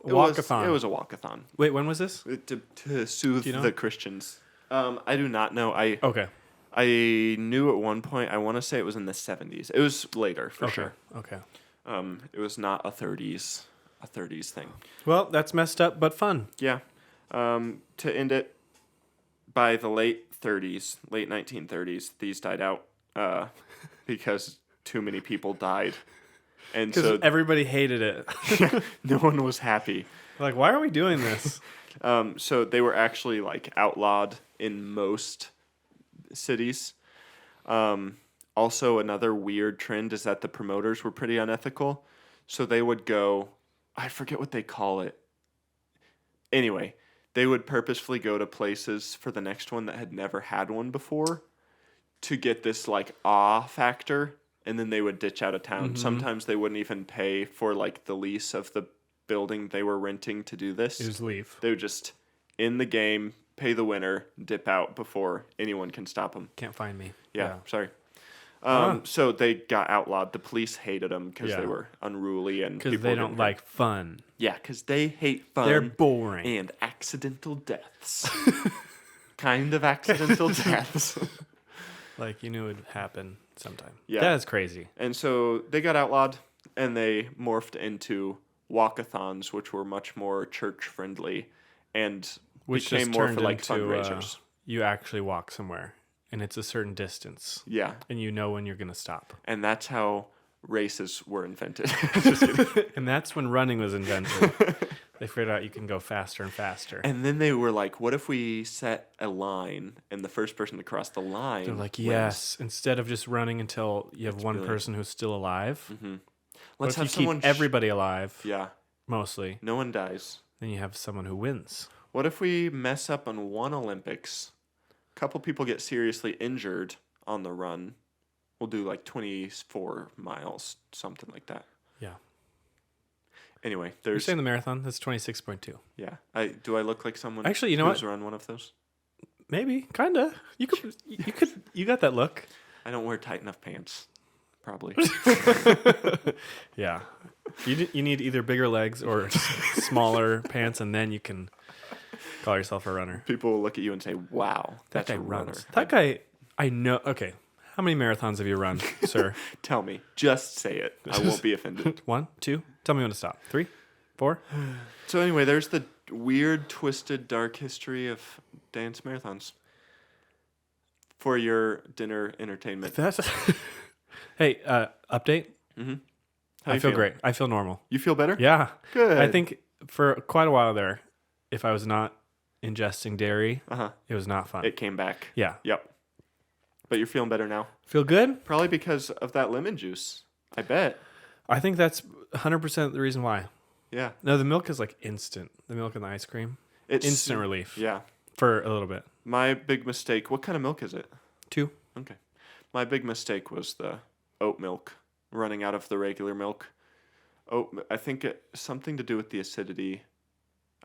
Walkathon. It was a walkathon. Wait, when was this? To soothe the Christians. I do not know. Okay. I knew at one point, I want to say it was in the 70s. It was later, for sure. Okay. It was not a 30s thing. Well, that's messed up, but fun. Yeah. To end it, by the late 1930s, these died out because too many people died. And Because so everybody hated it. no one was happy. Like, why are we doing this? So they were actually like outlawed in most cities. Also, another weird trend is that the promoters were pretty unethical. So they would go, I forget what they call it. Anyway, they would purposefully go to places for the next one that had never had one before to get this like awe factor, and then they would ditch out of town. Sometimes they wouldn't even pay for like the lease of the building they were renting to do this. Just leave. They would just in the game pay the winner, dip out before anyone can stop them. Can't find me. Yeah. Sorry. So they got outlawed. The police hated them because they were unruly and Because people they were don't getting like fun. Yeah, because they hate fun. They're boring. And accidental deaths. Kind of accidental deaths. Like, you knew it would happen sometime. Yeah. That is crazy. And so they got outlawed, and they morphed into walkathons, which were much more church friendly, and Which became just more turned for like into, fundraisers. You actually walk somewhere, and it's a certain distance, Yeah, and you know when you're going to stop. and that's how races were invented. And that's when running was invented. They figured out you can go faster and faster. And then they were like, "What if we set a line, and the first person to cross the line?" They're like, wins?" yes, instead of just running until you have one brilliant. person who's still alive. Let's What have if you someone. keep everybody alive, Yeah, mostly, no one dies. then you have someone who wins. What if we mess up on one Olympics? A couple people get seriously injured on the run. We'll do like 24 miles, something like that. Yeah. Anyway, You're there's saying the marathon? That's 26.2. yeah. Do I look like someone? Actually, you know who's what? run one of those? Maybe, kinda. You got that look. I don't wear tight enough pants. Probably. Yeah. You need either bigger legs or smaller pants, and then you can call yourself a runner. People will look at you and say, "Wow, That that's guy a runner." runs. That guy, I know. Okay. How many marathons have you run, sir? Tell me. Just say it. I won't be offended. 1, 2. Tell me when to stop. 3, 4. So anyway, there's the weird, twisted, dark history of dance marathons. For your dinner entertainment. That's. Hey, update. Mm-hmm. I feel great. I feel normal. You feel better? Yeah. Good. I think for quite a while there, if I was not ingesting dairy, Uh-huh. it was not fun. It came back. Yeah. Yep. But you're feeling better now? Feel good? Probably because of that lemon juice. I bet. I think that's 100% the reason why. Yeah. No, the milk is like instant. The milk and the ice cream. It's Instant relief. Yeah. For a little bit. My big mistake. What kind of milk is it? 2. Okay. My big mistake was the oat milk, running out of the regular milk. I think something to do with the acidity.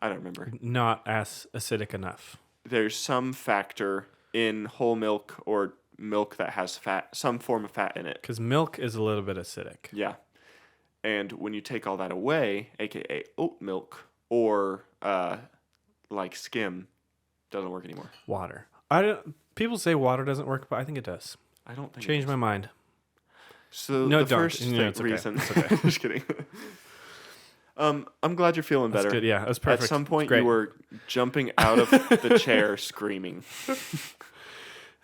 I don't remember. Not as acidic enough. There's some factor in whole milk or milk that has fat, some form of fat in it. Because milk is a little bit acidic. Yeah. And when you take all that away, aka oat milk or like skim, doesn't work anymore. Water. People say water doesn't work, but I think it does. I don't think. Change my mind. So No, the don't. first No, it's okay. reason. It's okay. Just kidding. I'm glad you're feeling That's better. good. Yeah, that's perfect. At some point, Great. you were jumping out of the chair, screaming.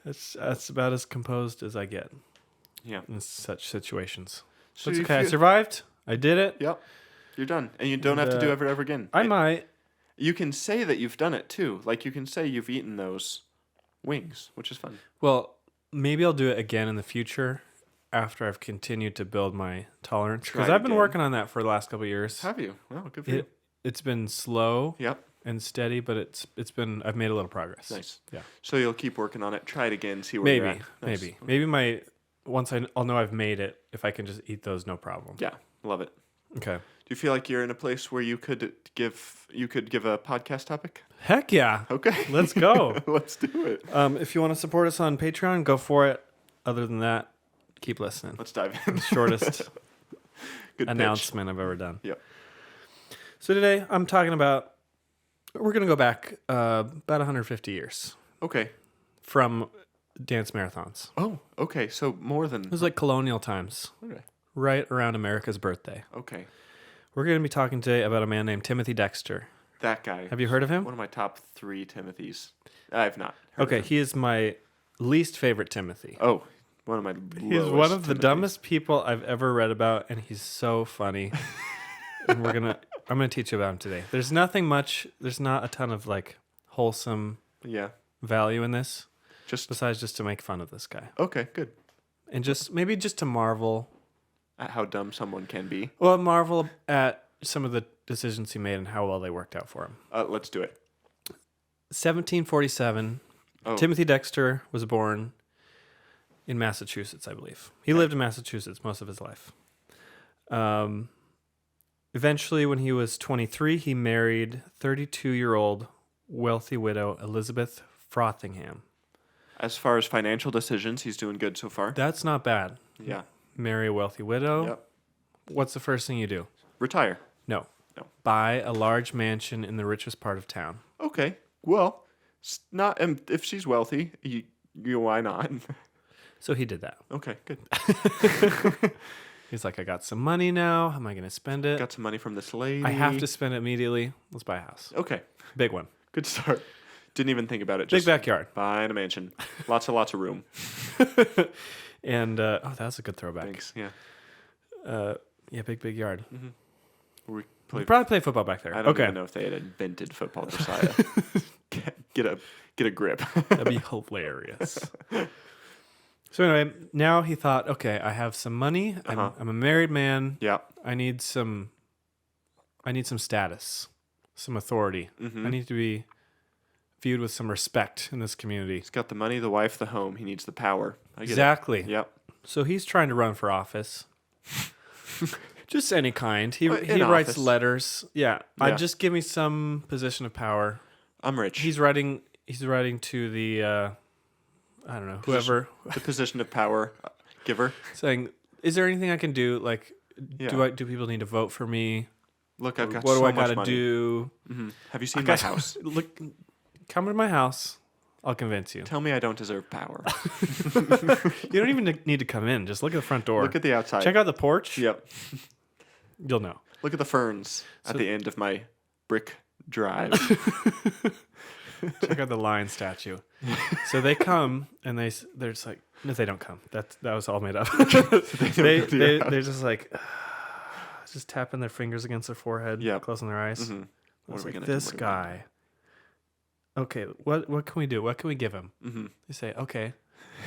That's about as composed as I get Yeah. in such situations. So It's you okay. I feel- survived. I did it. Yep. You're done, and you don't have to do it ever again. I might. You can say that you've done it too. Like you can say you've eaten those wings, which is fun. Well, maybe I'll do it again in the future after I've continued to build my tolerance. Try Because it I've been again. working on that for the last couple of years. Have you? Well, good for you. It's been slow Yep. and steady, but I've made a little progress. Nice. Yeah. So you'll keep working on it. Try it again. See where you're Maybe. at. Nice. Maybe once I'll know I've made it, if I can just eat those, no problem. Yeah. Love it. Okay. Do you feel like you're in a place where you could give a podcast topic? Heck yeah. Okay. Let's go. Let's do it. If you want to support us on Patreon, go for it. Other than that, keep listening. Let's dive in. Shortest Good pitch. announcement I've ever done. Yep. So today I'm talking about, we're going to go back about 150 years Okay. from dance marathons. Oh, okay. So more than It was like colonial times, okay. right around America's birthday. Okay. We're going to be talking today about a man named Timothy Dexter. That guy. Have you heard of him? One of my top 3 Timothys. I have not. Heard Okay, of him. he is my least favorite Timothy. Oh, One of my He's lowest one of the Timothys. dumbest people I've ever read about, and he's so funny. And I'm gonna teach you about him today. There's nothing much. There's not a ton of like wholesome Yeah. value in this, Just besides just to make fun of this guy okay. Good. and maybe just to marvel. At how dumb someone can be. Well, marvel at some of the decisions he made and how well they worked out for him. Let's do it. 1747. Oh. Timothy Dexter was born in Massachusetts, I believe. He lived in Massachusetts most of his life. Eventually, when he was 23, he married 32-year-old wealthy widow Elizabeth Frothingham. As far as financial decisions, he's doing good so far. That's not bad. Yeah. Marry a wealthy widow. Yep. What's the first thing you do? Retire. No. No. Buy a large mansion in the richest part of town. Okay. Well, it's not if she's wealthy, you why not? So he did that. Okay, good. He's like, I got some money now. How am I going to spend it? Got some money from this lady. I have to spend it immediately. Let's buy a house. Okay. Big one. Good start. Didn't even think about it. Big Just backyard. buying a mansion. Lots of room. And, that's a good throwback. Thanks. Yeah. Yeah, big yard. We We played. probably play football back there. I don't Okay. even know if they had invented football, Josiah. get a grip. That'd be hilarious. So anyway, now he thought, okay, I have some money. I'm a married man. Yeah. I need some status, some authority. I need to be viewed with some respect in this community. He's got the money, the wife, the home. He needs the power. I get Exactly. it. Yep. So he's trying to run for office. Just any kind. He In writes office. letters. Yeah. Yeah. Just give me some position of power. I'm rich. He's writing to the I don't know, whoever, The position of power giver. saying, is there anything I can do? Like, Yeah. do people need to vote for me? Look, I've got What so do I much gotta money. do? Have you seen my house? Look, come to my house. I'll convince you. Tell me I don't deserve power. You don't even need to come in. Just look at the front door. Look at the outside. Check out the porch. Yep. You'll know. Look at the ferns at the end of my brick drive. Check out the lion statue. So they come and they're just like, no, they don't come. That was all made up. They're just like, just tapping their fingers against their forehead, Yep. closing their eyes. Mm-hmm. What are we gonna this do? What are we guy? Okay, what can we do? What can we give him? Mm-hmm. You say, okay,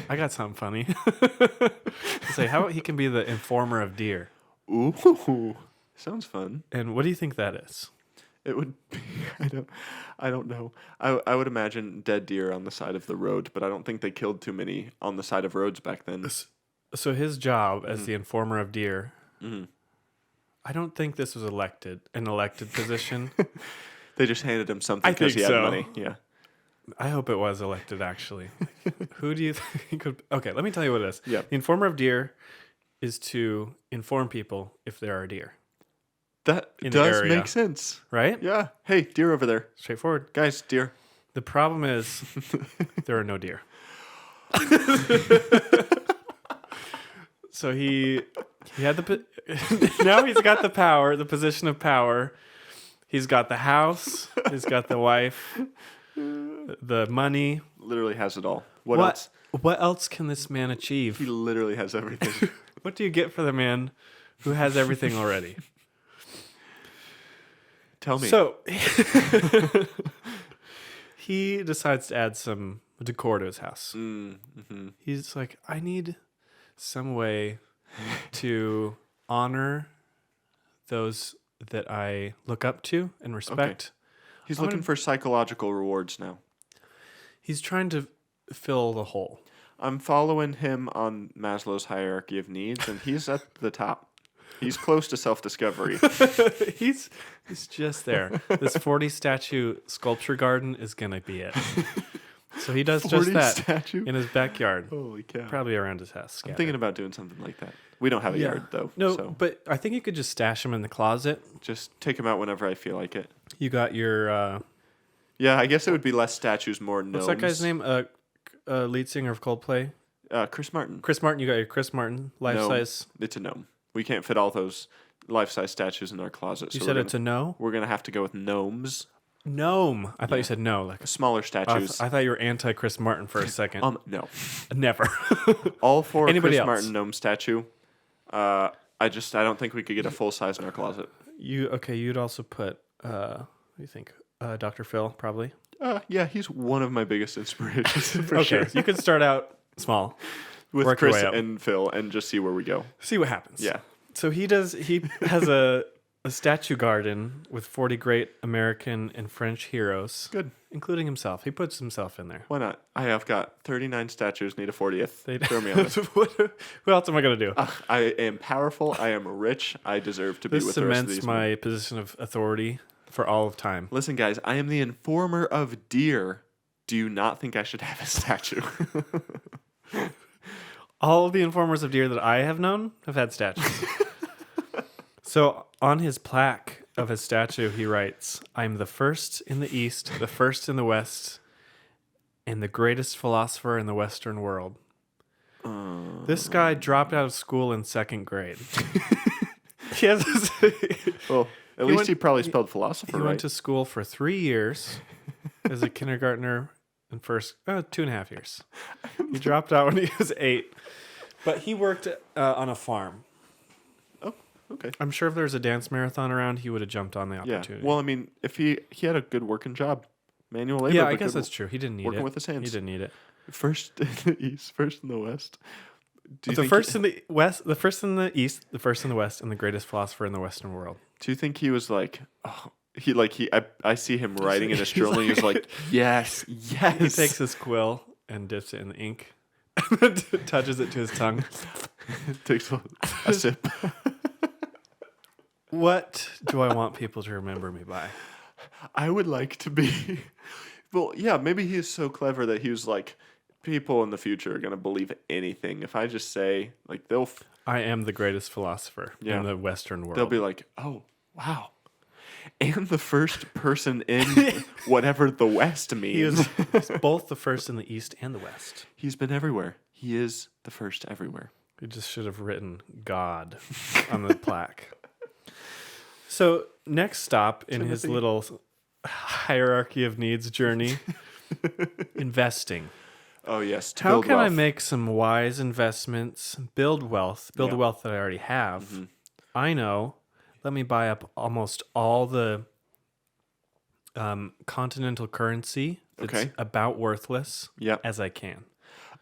I got something funny. You say, how about he can be the informer of deer? Ooh, sounds fun. And what do you think that is? It would be, I don't know. I would imagine dead deer on the side of the road, but I don't think they killed too many on the side of roads back then. So his job as the informer of deer, Mm-hmm. I don't think this was an elected position. They just handed him something I because think he had so. money. Yeah. I hope it was elected, actually. Who do you think could... Okay, let me tell you what it is. Yeah. The informer of deer is to inform people if there are deer, That In the does area. make sense. right? Yeah. Hey, deer over there. Straightforward. Guys, deer. The problem is there are no deer. So he had now he's got the power, the position of power. He's got the house. He's got the wife, the money. Literally has it all. What else? What else can this man He achieve? literally has everything. What do you get for the man who has everything already? Tell me. So he decides to add some decor to his house. Mm-hmm. He's like, I need some way to honor those that I look up to and respect. He's looking for psychological rewards now. He's trying to fill the hole. I'm following him on Maslow's hierarchy of needs, and he's at the top. He's close to self-discovery. he's just there. This 40 statue sculpture garden is going to be it. So he does just 40 that statue? in his backyard, Holy cow. probably around his house. I'm thinking about doing something like that. We don't have a yard, though. No, So but I think you could just stash them in the closet. just take him out whenever I feel like it. You got your Yeah, I guess it would be less statues, more gnomes. what's that guy's name? Lead singer of Coldplay, Chris Martin. Chris Martin. You got your Chris Martin life No, size. It's a gnome. We can't fit all those life-size statues in our closet. You so said we're it's a no. We're going to have to go with gnomes. Gnome. I thought you said no. Like Smaller statues. I thought you were anti Chris Martin for a second. No. Never. All for Anybody Chris else? Martin gnome statue. I don't think we could get a full size in our closet. You'd also put what do you think? Dr. Phil, probably. Yeah, he's one of my biggest inspirations for Okay, sure. so you could start out small With work your Chris way up. and Phil and just see where we go. See what happens. Yeah. So he has a statue garden with 40 great American and French heroes. Good. Including himself. He puts himself in there. Why not? I have got 39 statues, need a 40th. Throw me on it. Who else am I going to do? I am powerful. I am rich. I deserve to be This with the rest of cements these. my position of authority for all of time. Listen, guys, I am the informer of deer. Do you not think I should have a statue? All of the informers of deer that I have known have had statues. So on his plaque of his statue, he writes, "I'm the first in the East, the first in the West, and the greatest philosopher in the Western world." This guy dropped out of school in 2nd grade. He has Well, at least he probably spelled philosopher He right. went to school for 3 years as a kindergartner and 2.5 years. He dropped out when he was 8. But he worked on a farm. Oh, okay. I'm sure if there was a dance marathon around, he would have jumped on the Yeah. opportunity. Well, I mean, if he had a good working job, manual labor. yeah, but I guess good that's true. He didn't need it. working with his hands. He didn't need it. First in the East, first in the West. Do you The think first in the West, the first in the East, the first in the West, and the greatest philosopher in the Western world. Do you think he was like, I see him writing in his journal. He was like, yes. He takes his quill and dips it in the ink, and then touches it to his tongue. takes a sip. What do I want people to remember me by? I would like to be. Well, yeah, maybe he is so clever that he was like, people in the future are gonna believe anything. If I just say, like, I am the greatest philosopher Yeah. in the Western world. they'll be like, oh, wow. And the first person in whatever the West means. He's both the first in the East and the West. He's been everywhere. He is the first everywhere. He just should have written God on the plaque. So next stop in his Timothy. little hierarchy of needs journey, investing. Oh, yes. To How build can I wealth. make some wise investments, build wealth, build the Yeah. wealth that I already have? I know. Let me buy up almost all the continental currency that's Okay. about worthless Yeah. as I can.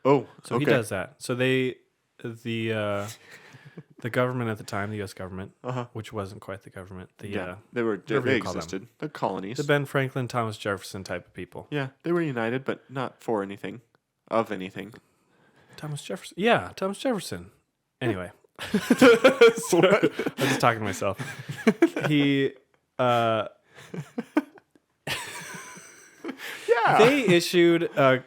Oh, So okay. he does that. So the government at the time, the U.S. government, which wasn't quite the government, Yeah. whatever They you call them. existed. The colonies. the Ben Franklin, Thomas Jefferson type of people. Yeah, they were united, but not for anything. Of anything. Thomas Jefferson. Yeah, Thomas Jefferson. Anyway. Sorry, I'm just talking to myself. He Yeah. they issued a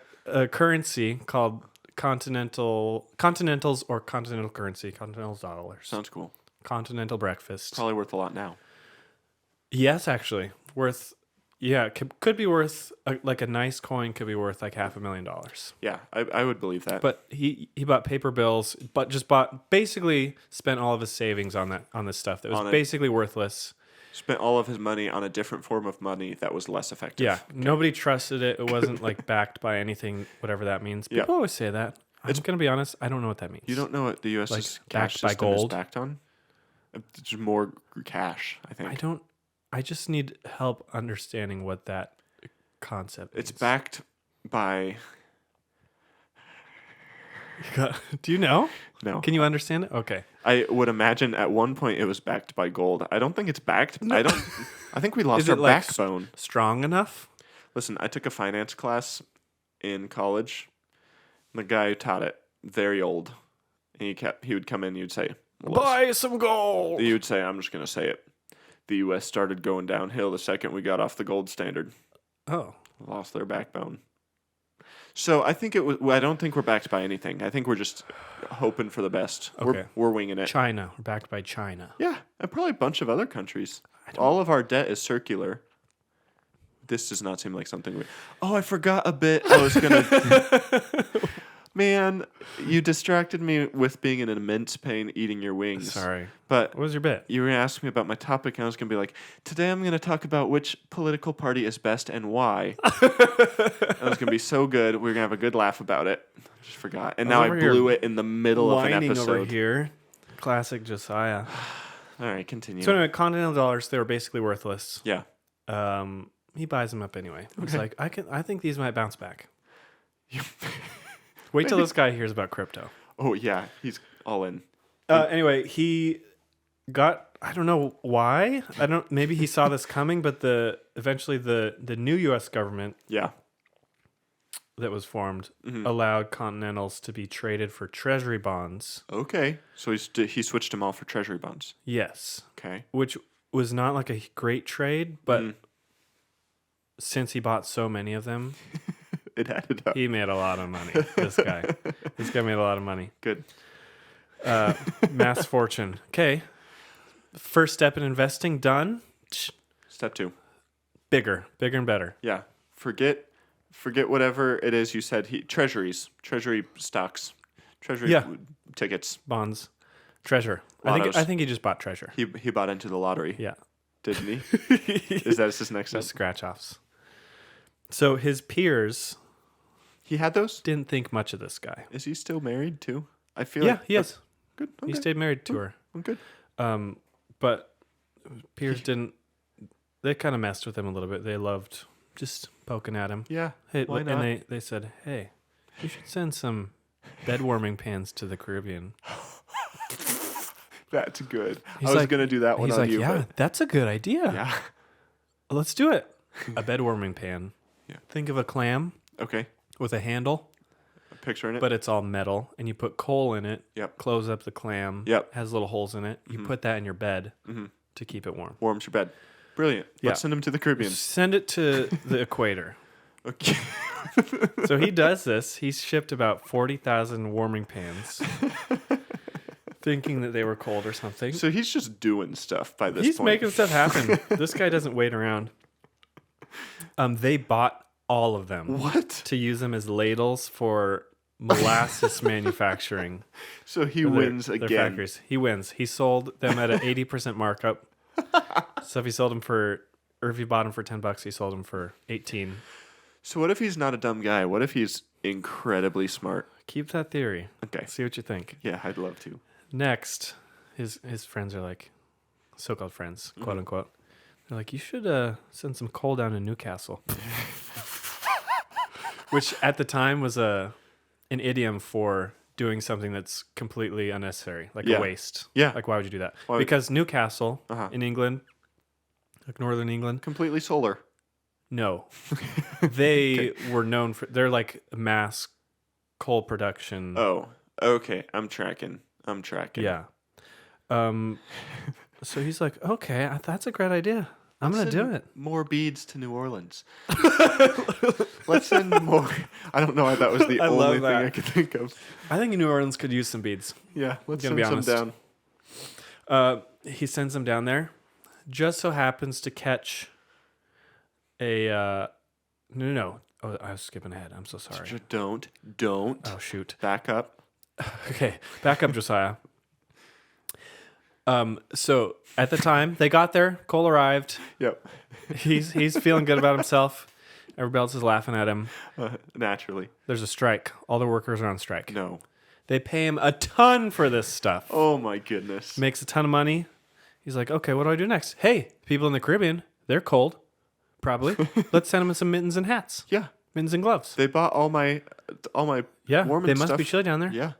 currency called Continentals or Continental currency, Continental dollars. Sounds cool. Continental breakfast. Probably worth a lot now. Yes, actually. Worth could be worth like a nice coin could be worth like $500,000. Yeah, I would believe that. But he bought paper bills, but basically spent all of his savings on this stuff that was On it. basically worthless. Spent all of his money on a different form of money that was less effective. Yeah, nobody trusted it. It wasn't like backed by anything, whatever that means. People Yeah. always say that. I'm gonna be honest. I don't know what that means. You don't know what the U.S.'s Like, cash backed by system is gold? backed on? It's more cash, I think. I don't. I just need help understanding what that concept. It's means. backed by... Do you know? No. Can you understand it? Okay. I would imagine at one point it was backed by gold. I don't think it's backed. I think we lost Is our it like backbone. Strong enough? Listen, I took a finance class in college. The guy who taught it, very old. And he would come in and he'd say, Buy some gold. he would say, I'm just going to say it. The U.S. started going downhill the second we got off the gold standard. Oh. Lost their backbone. So I think I don't think we're backed by anything. I think we're just hoping for the best. Okay. We're winging it. China. We're backed by China. Yeah, and probably a bunch of other countries. All of our debt is circular. This does not seem like something we... Oh, I forgot a bit. I was going to... Man, you distracted me with being in immense pain eating your wings. Sorry. But What was your bit? you were going to ask me about my topic, and I was going to be like, today I'm going to talk about which political party is best and why. And it was going to be so good. We were going to have a good laugh about it. Just forgot. And now I over here blew it in the middle of an Whining episode. over here. Classic Josiah. All right, continue. So anyway, Continental dollars, they were basically worthless. Yeah. He buys them up anyway. He's Okay. like, I think these might bounce back. Wait till this guy hears about crypto. Oh, yeah. He's all in. Anyway, he got, I don't know why. Maybe he saw this coming, but eventually the new US government Yeah. that was formed allowed Continentals to be traded for treasury bonds. Okay. So he switched them all for treasury bonds. Yes. Okay. Which was not like a great trade, but since he bought so many of them, It added up. he made a lot of money. This guy made a lot of money. Good. Mass fortune. Okay. First step in investing done. Step 2. Bigger and better. Yeah. Forget whatever it is you said. Treasury stocks, treasury tickets. Bonds. Treasure. Lottos. I think he just bought treasure. He bought into the lottery, Yeah. didn't he? Is that his next step? Just scratch offs. So his peers He had those? didn't think much of this guy. Is he still married too? I feel Yeah, like he is. good. He Okay. stayed married to her. I'm good. But peers didn't. They kind of messed with him a little bit. They loved just poking at him. Yeah. Hey, why not? and they said, "Hey, you should send some bed warming pans to the Caribbean." That's good. He's I was like- gonna do that one He's on like, you. "Yeah, that's a good idea. But yeah. Let's do it." A bed warming pan. Yeah. Think of a clam Okay. with a handle, Picturing it. but it's all metal, and you put coal in it. Yep. Close up the clam. Yep. Has little holes in it. You put that in your bed to keep it warm. Warms your bed. Brilliant. Yeah. Let's send him to the Caribbean. Send it to the equator. Okay. So he does this. He's shipped about 40,000 warming pans, thinking that they were cold or something. So he's just doing stuff by this He's point. making stuff happen. This guy doesn't wait around. They bought all of them What? to use them as ladles for molasses manufacturing. So he Their- wins their again. factories. He wins. He sold them at an 80% markup. So if he sold them or if he bought them for $10, he sold them for 18. So what if he's not a dumb guy? What if he's incredibly smart? Keep that theory. Okay. See what you think. Yeah, I'd love to. Next, his friends are like, so-called friends, quote unquote. They're like, you should send some coal down to Newcastle, which at the time was an idiom for doing something that's completely unnecessary, like Yeah. a waste. Yeah. Like, why would you do that? Why would- Because Newcastle Uh-huh. in England, like northern England, Completely solar. no, they were known for they're like mass coal production. Oh, okay. I'm tracking. Yeah. So he's like, okay, that's a great idea. I'm going to do it. More beads to New Orleans. Let's send more. I don't know why that was the I love only thing that. I could think of. I think New Orleans could use some beads. Yeah, let's Gonna send be some honest. down. He sends them down there. Just so happens to catch a no. Oh, I was skipping ahead. I'm so sorry. Don't. Oh shoot. Back up. Okay, back up, Josiah. So at the time they got there, Cole arrived. Yep. He's feeling good about himself. Everybody else is laughing at him. Naturally. There's a strike. All the workers are on strike. No. They pay him a ton for this stuff. Oh my goodness. Makes a ton of money. He's like, okay, what do I do next? Hey, people in the Caribbean, they're cold. Probably. Let's send them some mittens and hats. Yeah. Mittens and gloves. They bought all my Yeah, warm they and must stuff. be chilly down there. Yeah.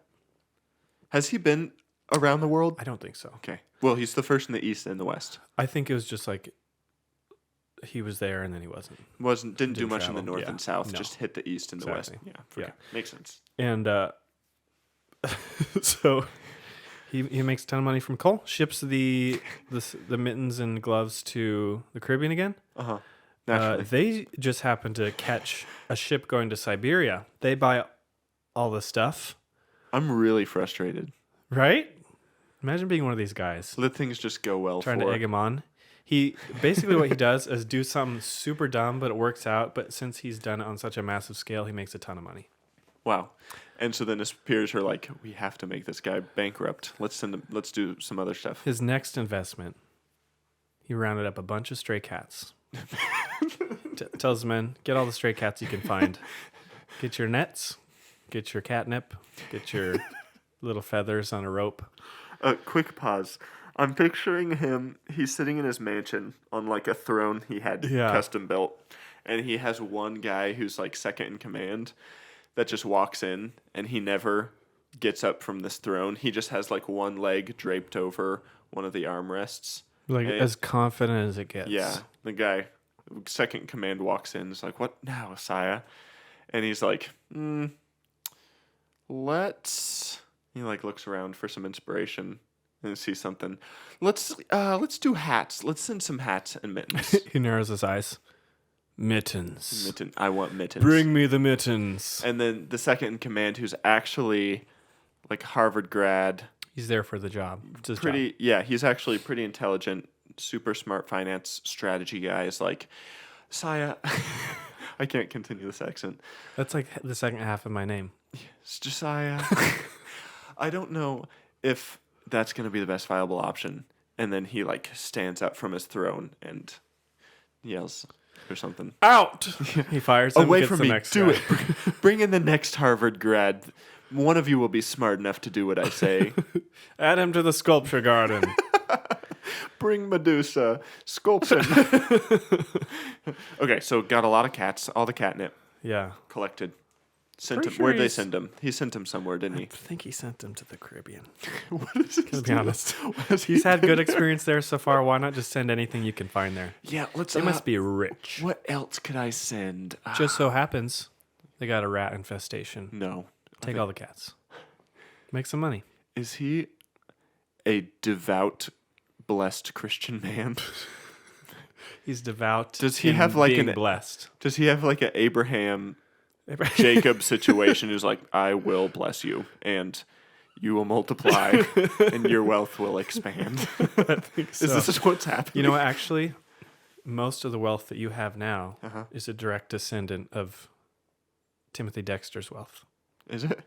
Has he been around the world? I don't think so. Okay. Well, he's the first in the East and the West. I think it was just like he was there and then he wasn't. Didn't do Didn't much in the travel. North Yeah. and South. No. Just hit the East and the West. Exactly. Yeah. Yeah. Okay. Makes sense. And so he makes a ton of money from coal, ships the mittens and gloves to the Caribbean again. Uh-huh. Naturally. They just happen to catch a ship going to Siberia. They buy all the stuff, I'm really frustrated. right? Imagine being one of these guys Let things just go well trying for to egg him on. He basically what he does is do something super dumb, but it works out. But since he's done it on such a massive scale, he makes a ton of money. Wow. And so then his peers are like, we have to make this guy bankrupt. Let's do some other stuff. His next investment, he rounded up a bunch of stray cats. Tells the men, get all the stray cats you can find. Get your nets, get your catnip, get your little feathers on a rope. Quick pause. I'm picturing him. He's sitting in his mansion on like a throne he had custom built. And he has one guy who's like second in command that just walks in and he never gets up from this throne. He just has like one leg draped over one of the armrests. Like as confident as it gets. Yeah. The guy, second in command, walks in. Is like, what now, Sire? And he's like, let's... He like looks around for some inspiration and sees something. Let's do hats. Let's send some hats and mittens. He narrows his eyes. Mittens. I want mittens. Bring me the mittens. And then the second in command, who's actually like Harvard grad. He's there for the job. It's his Pretty, job. yeah. He's actually pretty intelligent, super smart finance strategy guy. Is like, Sire, I can't continue this accent. That's like the second half of my name. It's Josiah. I don't know if that's going to be the best viable option. And then he like stands up from his throne and yells or something. Out! He fires him. Away gets from the me. next Do guy. it. Bring in the next Harvard grad. One of you will be smart enough to do what I say. Add him to the sculpture garden. Bring Medusa. Sculpt him. Okay, so got a lot of cats. All the catnip Yeah. collected. Sent Pretty him. sure Where'd they he's- send him? He sent him somewhere, didn't I he? think he sent him to the Caribbean. What is his To be deal? honest. What has he He's had been good doing? experience there so far. Why not just send anything you can find there? Yeah, let's. They must be rich. What else could I send? Just so happens they got a rat infestation. No. Take all the cats. Make some money. Is he a devout, blessed Christian man? He's devout. Does he in have, like, being an- blessed? Does he have like an Abraham, Jacob situation? Who's like, I will bless you, and you will multiply, and your wealth will expand. I think Is this what's happening? You know what? Actually, most of the wealth that you have now Uh-huh. is a direct descendant of Timothy Dexter's wealth. Is it?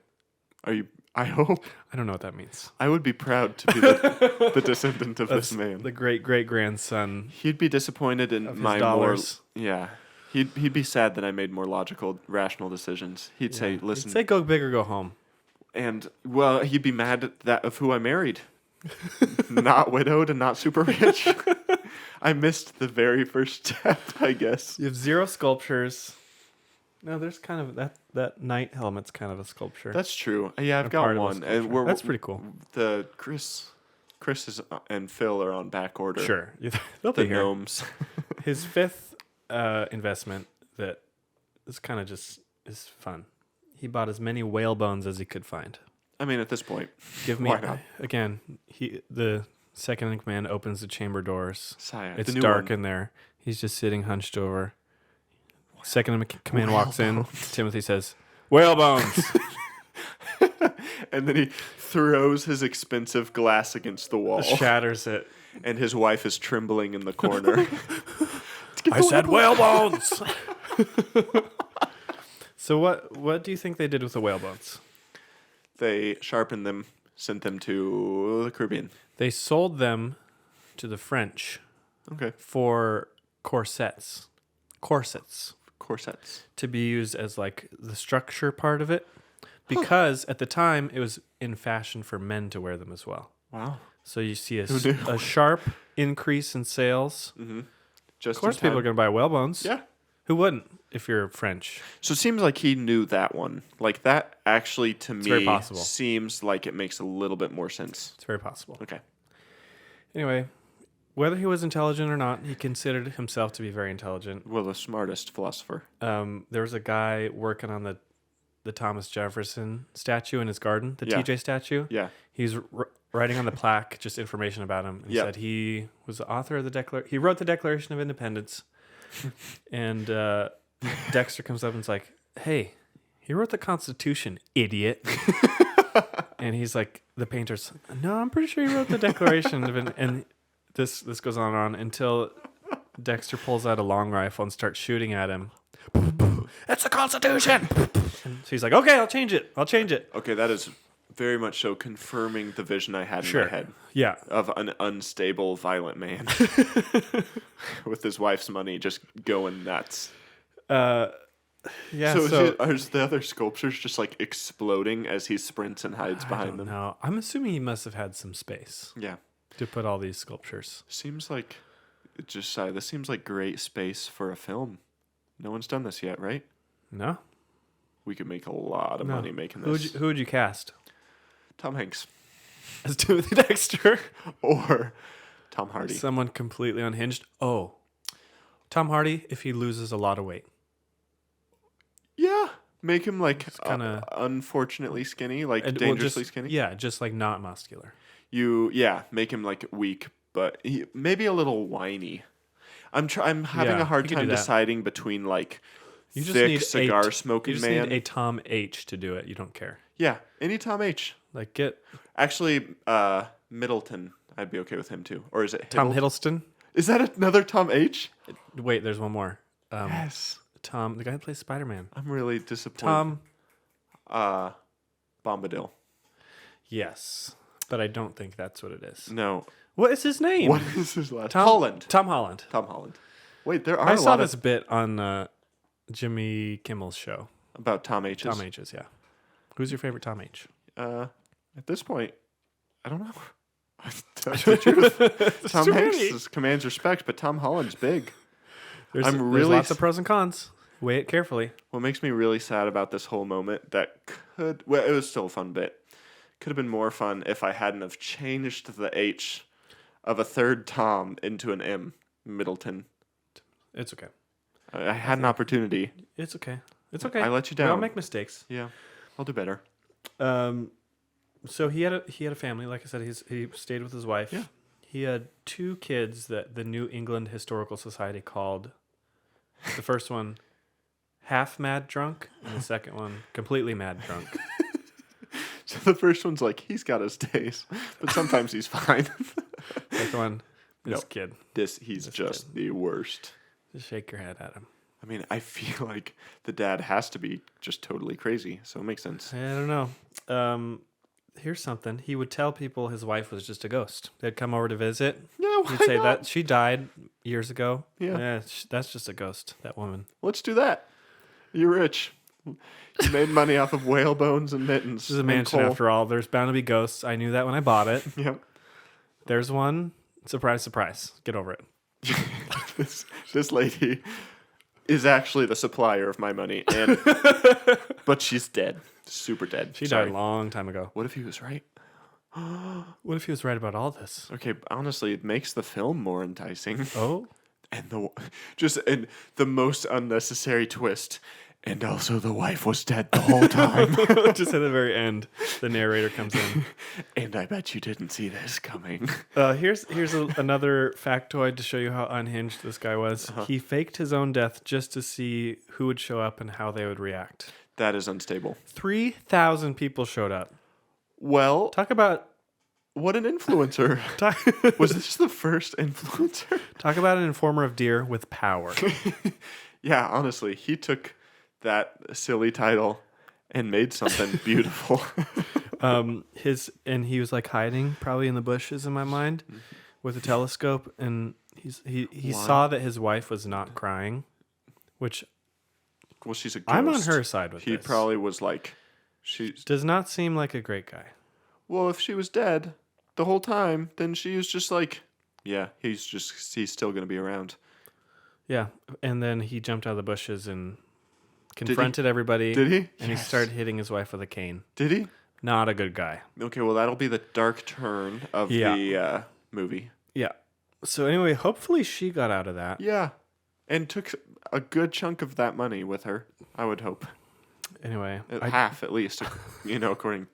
Are you? I hope. I don't know what that means. I would be proud to be the descendant of this That's man. the great-great-grandson He'd be disappointed in of his my dollars. more. Yeah. He'd be sad that I made more logical, rational decisions. He'd say, Yeah. "Listen," He'd say go big or go home. and well, he'd be mad at that of who I married. Not widowed and not super rich. I missed the very first step, I guess. You have 0 sculptures. No, there's kind of that knight helmet's kind of a sculpture. That's true. Yeah, I've A got part of a one, and sculpture. That's pretty cool. The Chris is and Phil are on back order. Sure. They'll The be here. gnomes. His 5th investment that is kind of just is fun. He bought as many whale bones as he could find. I mean, at this point, Give me why not? again. The second in command opens the chamber doors. Sire, It's the new dark one. in there. He's just sitting hunched over. Second in command Whale walks in. bones. Timothy says, "Whale bones." And then he throws his expensive glass against the wall, Shatters it. and his wife is trembling in the corner. I said whale bones. So what do you think they did with the whale bones? They sharpened them, sent them to the Caribbean. They sold them to the French Okay. for corsets Corsets. to be used as like the structure part of it, because at the time it was in fashion for men to wear them as well. Wow. So you see Who knew? a sharp increase in sales. Just Of course, people are going to buy whale bones. Yeah. Who wouldn't if you're French? So it seems like he knew that one. Like that actually to very me possible. seems like it makes a little bit more sense. It's very possible. Okay. Anyway, whether he was intelligent or not, he considered himself to be very intelligent. Well, the smartest philosopher. There was a guy working on the Thomas Jefferson statue in his garden, the Yeah. TJ statue. Yeah. He's writing on the plaque just information about him. He Yeah. said he was the author of he wrote the Declaration of Independence. And Dexter comes up and is like, "Hey, he wrote the Constitution, idiot." And he's like, the painter's, "No, I'm pretty sure he wrote the Declaration of and this goes on and on until Dexter pulls out a long rifle and starts shooting at him. It's the Constitution. And so he's like, okay, I'll change it. Okay, that is very much so confirming the vision I had in my head Yeah. of an unstable, violent man with his wife's money just going nuts. Yeah. So are the other sculptures just like exploding as he sprints and hides behind them? No, I'm assuming he must have had some space Yeah. to put all these sculptures. Seems like, this seems like great space for a film. No one's done this yet, right? No. We could make a lot of money making this. Who would you cast? Tom Hanks. As Timothy Dexter. Or Tom Hardy. Someone completely unhinged. Oh. Tom Hardy, if he loses a lot of weight. Yeah. Make him like kinda- unfortunately skinny, like Well, dangerously just- skinny. Yeah, just like not muscular. Make him like weak, but maybe a little whiny. I'm having a hard you could time do that. deciding between like You just thick need cigar you smoking just man. need a Tom H to do it. You don't care. Yeah, any Tom H. Like get Actually, Middleton. I'd be okay with him too. Or is it Tom Hiddleston? Hiddleston. Is that another Tom H? Wait, there's one more. Yes. Tom, the guy who plays Spider-Man. I'm really disappointed. Tom. Bombadil. Yes, but I don't think that's what it is. No. What is his name? What is his last? Tom Holland. Tom Holland. Tom Holland. Wait, there are I a saw lot this of bit on Jimmy Kimmel's show. about Tom H's. Tom H's, yeah. Who's your favorite Tom H? At this point, I don't know. That's the truth. Tom Hanks commands respect, but Tom Holland's big. There's really lots of pros and cons. Weigh it carefully. What makes me really sad about this whole moment it was still a fun bit. Could have been more fun if I hadn't have changed the H of a third Tom into an M, Middleton. It's okay. I had an opportunity. It's okay. It's okay. I let you We all down. make mistakes. Yeah, I'll do better. So he had a family. Like I said, he stayed with his wife. Yeah. He had 2 kids that the New England Historical Society called. The first one, half mad drunk, and the second one, completely mad drunk. So the first one's like, he's got his days, but sometimes he's fine. Second one, this No. kid. He's just the worst. Just shake your head at him. I mean, I feel like the dad has to be just totally crazy, so it makes sense. I don't know. Here's something. He would tell people his wife was just a ghost. They'd come over to visit. Yeah, why He'd say not? that she died years ago. Yeah. That's just a ghost, that woman. Let's do that. You're rich. You made money off of whale bones and mittens. This is a and mansion coal. after all. There's bound to be ghosts. I knew that when I bought it. Yep. There's one. Surprise, surprise. Get over it. This lady is actually the supplier of my money, but she's dead. Super dead. She Sorry. died a long time ago. What if he was right? What if he was right about all this? Okay, honestly, it makes the film more enticing. Oh? And the most unnecessary twist. And also the wife was dead the whole time. Just at the very end, the narrator comes in. And I bet you didn't see this coming. Here's another factoid to show you how unhinged this guy was. He faked his own death just to see who would show up and how they would react. That is unstable. 3,000 people showed up. Well, Talk about what an influencer. Was this the first influencer? talk about an informer of deer with power. Yeah, honestly, he took that silly title and made something beautiful. He was like hiding probably in the bushes in my mind with a telescope, and he saw that his wife was not crying, which Well, she's a ghost. I'm on her side with He this. probably was like, Does not seem like a great guy. well, if she was dead the whole time, then she was just like, yeah, he's still going to be around. Yeah, and then he jumped out of the bushes and confronted everybody. Did he? And he started hitting his wife with a cane. Did he? Not a good guy. Okay, well, that'll be the dark turn of the movie. Yeah. So anyway, hopefully she got out of that. Yeah, and took a good chunk of that money with her, I would hope. Anyway, Half, at least, according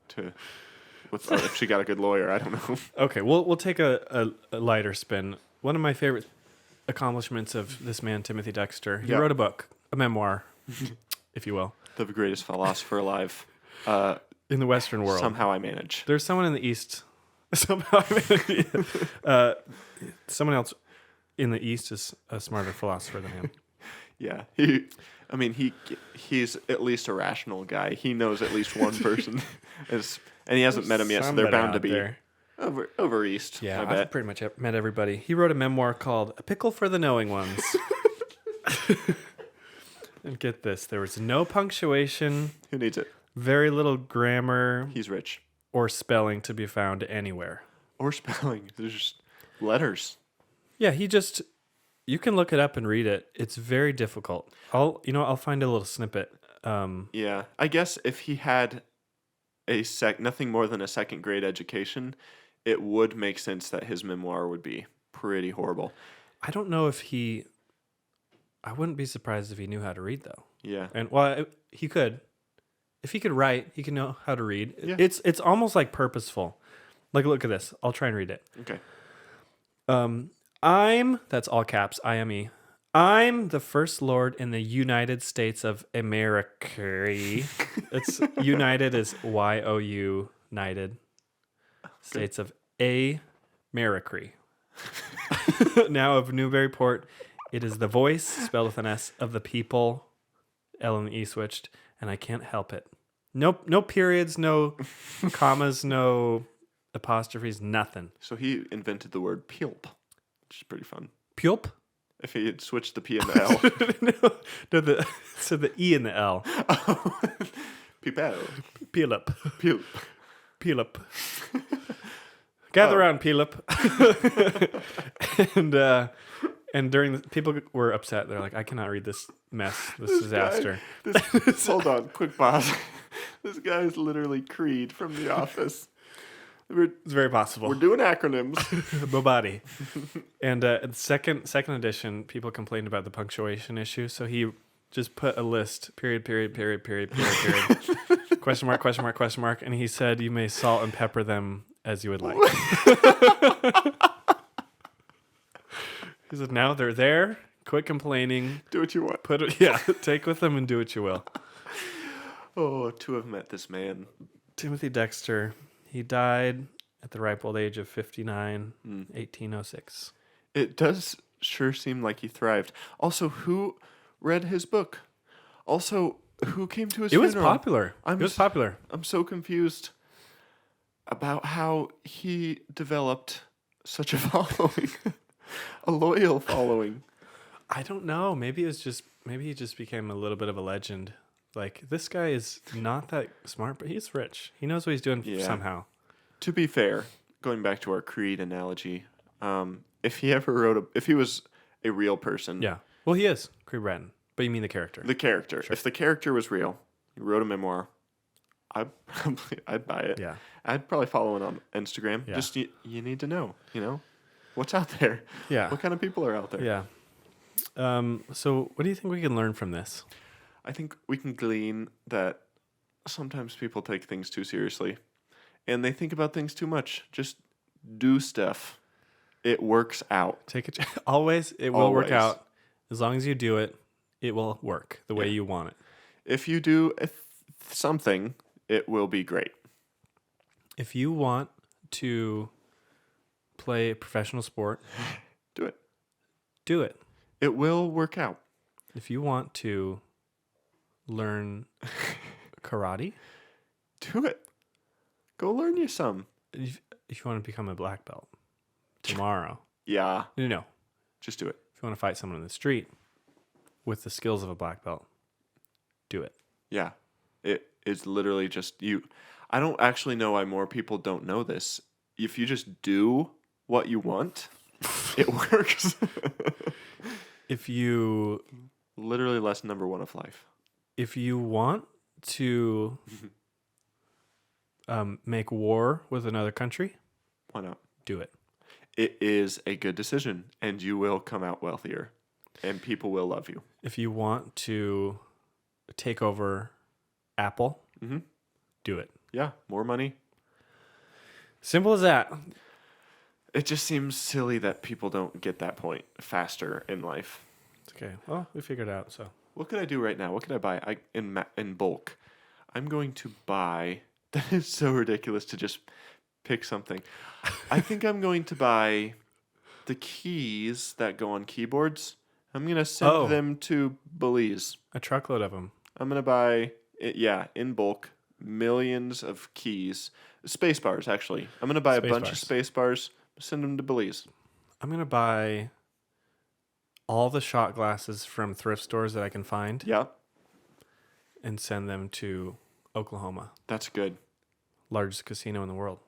to... if she got a good lawyer, I don't know. okay, we'll take a lighter spin. One of my favorite accomplishments of this man, Timothy Dexter, he wrote a book, a memoir, if you will. The greatest philosopher alive. In the Western world. Somehow I manage. There's someone in the East. Someone else in the East is a smarter philosopher than him. Yeah. I mean, he's at least a rational guy. He knows at least one person, and he hasn't met him yet, so they're Somebody bound to out be there. over east. Yeah, I I've bet. pretty much met everybody. He wrote a memoir called "A Pickle for the Knowing Ones." And get this, there was no punctuation, Who needs it? very little grammar He's rich. or spelling to be found anywhere. Or spelling. There's just letters. Yeah, you can look it up and read it. It's very difficult. I'll find a little snippet. Yeah, I guess if he had nothing more than a second grade education, it would make sense that his memoir would be pretty horrible. I don't know if I wouldn't be surprised if he knew how to read though. Yeah. And he could. If he could write, he could know how to read. Yeah. It's almost like purposeful. Like, look at this. I'll try and read it. Okay. That's all caps, IME. I'm the first lord in the United States of America. It's United is YOU United States of America. Now of Newburyport, it is the voice, spelled with an S, of the people, L and the E switched, and I can't help it. No periods, no commas, no apostrophes, nothing. So he invented the word pulp, which is pretty fun. Pulp? If he had switched the P and the L. So the E and the L. Pipel. Peel up. Pulp. Peel up. Gather around, peel up. And during the people were upset. They're like, I cannot read this mess, this disaster. Hold on, quick pause. This guy is literally Creed from The Office. It's very possible. We're doing acronyms. Bobati. And second edition, people complained about the punctuation issue, so he just put a list, period, question mark, and he said you may salt and pepper them as you would like. He said, now they're there, quit complaining. Do what you want. Take with them and do what you will. Oh, to have met this man. Timothy Dexter. He died at the ripe old age of 59, 1806. It does sure seem like he thrived. Also, who read his book? Also, who came to his funeral? It was popular. I'm so confused about how he developed such a following, a loyal following. I don't know. Maybe he just became a little bit of a legend. Like, this guy is not that smart, but he's rich. He knows what he's doing somehow. To be fair, going back to our Creed analogy, if he was a real person. Yeah. Well, he is Creed Bratton, but you mean the character? The character. Sure. If the character was real, he wrote a memoir, I'd buy it. Yeah. I'd probably follow it on Instagram. Yeah. Just you need to know, what's out there. Yeah. What kind of people are out there? Yeah. So what do you think we can learn from this? I think we can glean that sometimes people take things too seriously and they think about things too much. Just do stuff. It works out. Always, it will work out. As long as you do it, it will work the way you want it. If you do something, it will be great. If you want to play a professional sport, do it. Do it. It will work out. If you want to learn karate, do it. Go learn you some. If you want to become a black belt tomorrow. Yeah. No. Just do it. If you want to fight someone in the street with the skills of a black belt, do it. Yeah. It is literally just you. I don't actually know why more people don't know this. If you just do what you want, it works. If you... Literally lesson number 1 of life. If you want to make war with another country, why not? Do it. It is a good decision, and you will come out wealthier, and people will love you. If you want to take over Apple, do it. Yeah, more money. Simple as that. It just seems silly that people don't get that point faster in life. It's okay. Well, we figured it out, so. What could I do right now? What could I buy in bulk? I'm going to buy... That is so ridiculous to just pick something. I think I'm going to buy the keys that go on keyboards. I'm gonna send Oh. them to Belize. A truckload of them. I'm gonna buy in bulk, millions of keys, space bars. Actually, I'm gonna buy a Space bunch bars. of space bars. Send them to Belize. I'm going to buy all the shot glasses from thrift stores that I can find Yeah, and send them to Oklahoma. that's good. Largest casino in the world.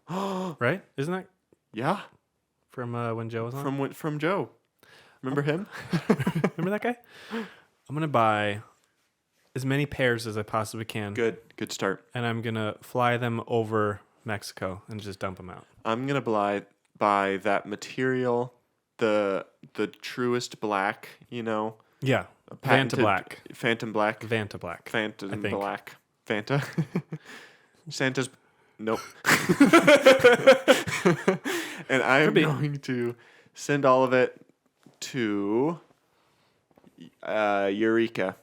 Right? Isn't that Yeah, from when Joe was on? from Joe. Remember him? Remember that guy? I'm going to buy as many pairs as I possibly can. Good start. And I'm going to fly them over Mexico and just dump them out. I'm gonna buy that material, the truest black. Yeah. A Vanta patented- Black. Phantom black. Vanta Black. Phantom I think. black. Fanta. Santa's. Nope. And I am Could be. going to send all of it to Eureka.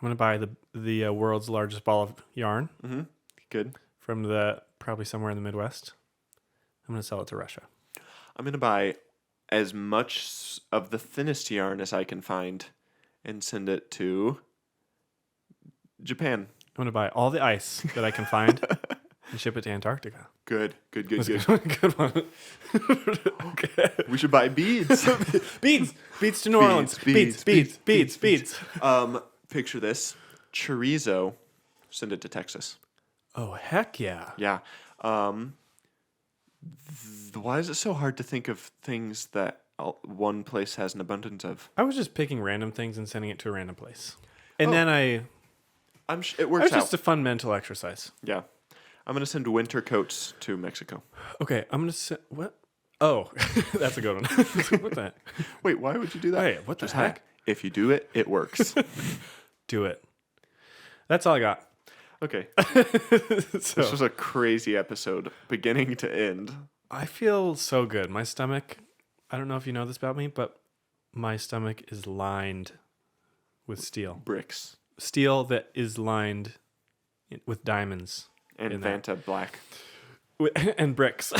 I'm going to buy the world's largest ball of yarn Good. from probably somewhere in the Midwest. I'm going to sell it to Russia. I'm going to buy as much of the thinnest yarn as I can find and send it to Japan. I'm going to buy all the ice that I can find and ship it to Antarctica. Good. That's a good one. Okay. We should buy beads. Beads to New Orleans. Beads. Picture this. Chorizo. Send it to Texas. Oh, heck yeah. Yeah. Why is it so hard to think of things that one place has an abundance of? I was just picking random things and sending it to a random place. And then It it works was out. just a fun mental exercise. Yeah. I'm going to send winter coats to Mexico. Okay, I'm going to send... What? Oh, that's a good one. What the heck? Wait, why would you do that? Hey, what the Just heck? If you do it, it works. Do it. That's all I got. Okay. So, This was a crazy episode, beginning to end. I feel so good. My stomach, I don't know if you know this about me, but my stomach is lined with steel. Bricks. Steel that is lined with diamonds. And In that. Vanta black. And bricks.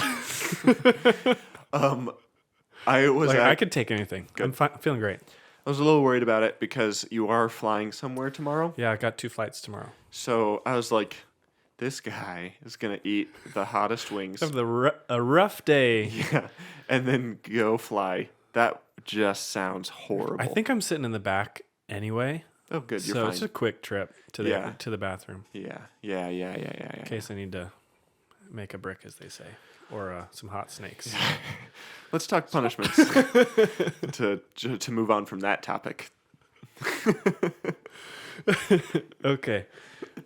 I could take anything. I'm feeling great. I was a little worried about it because you are flying somewhere tomorrow. Yeah, I got 2 flights tomorrow. So I was like, this guy is going to eat the hottest wings. Have a rough day. Yeah. And then go fly. That just sounds horrible. I think I'm sitting in the back anyway. Oh, good. You're So fine. it's a quick trip to the bathroom Yeah. in case I need to make a brick, as they say, or some hot snakes. Let's talk punishments to move on from that topic. Okay.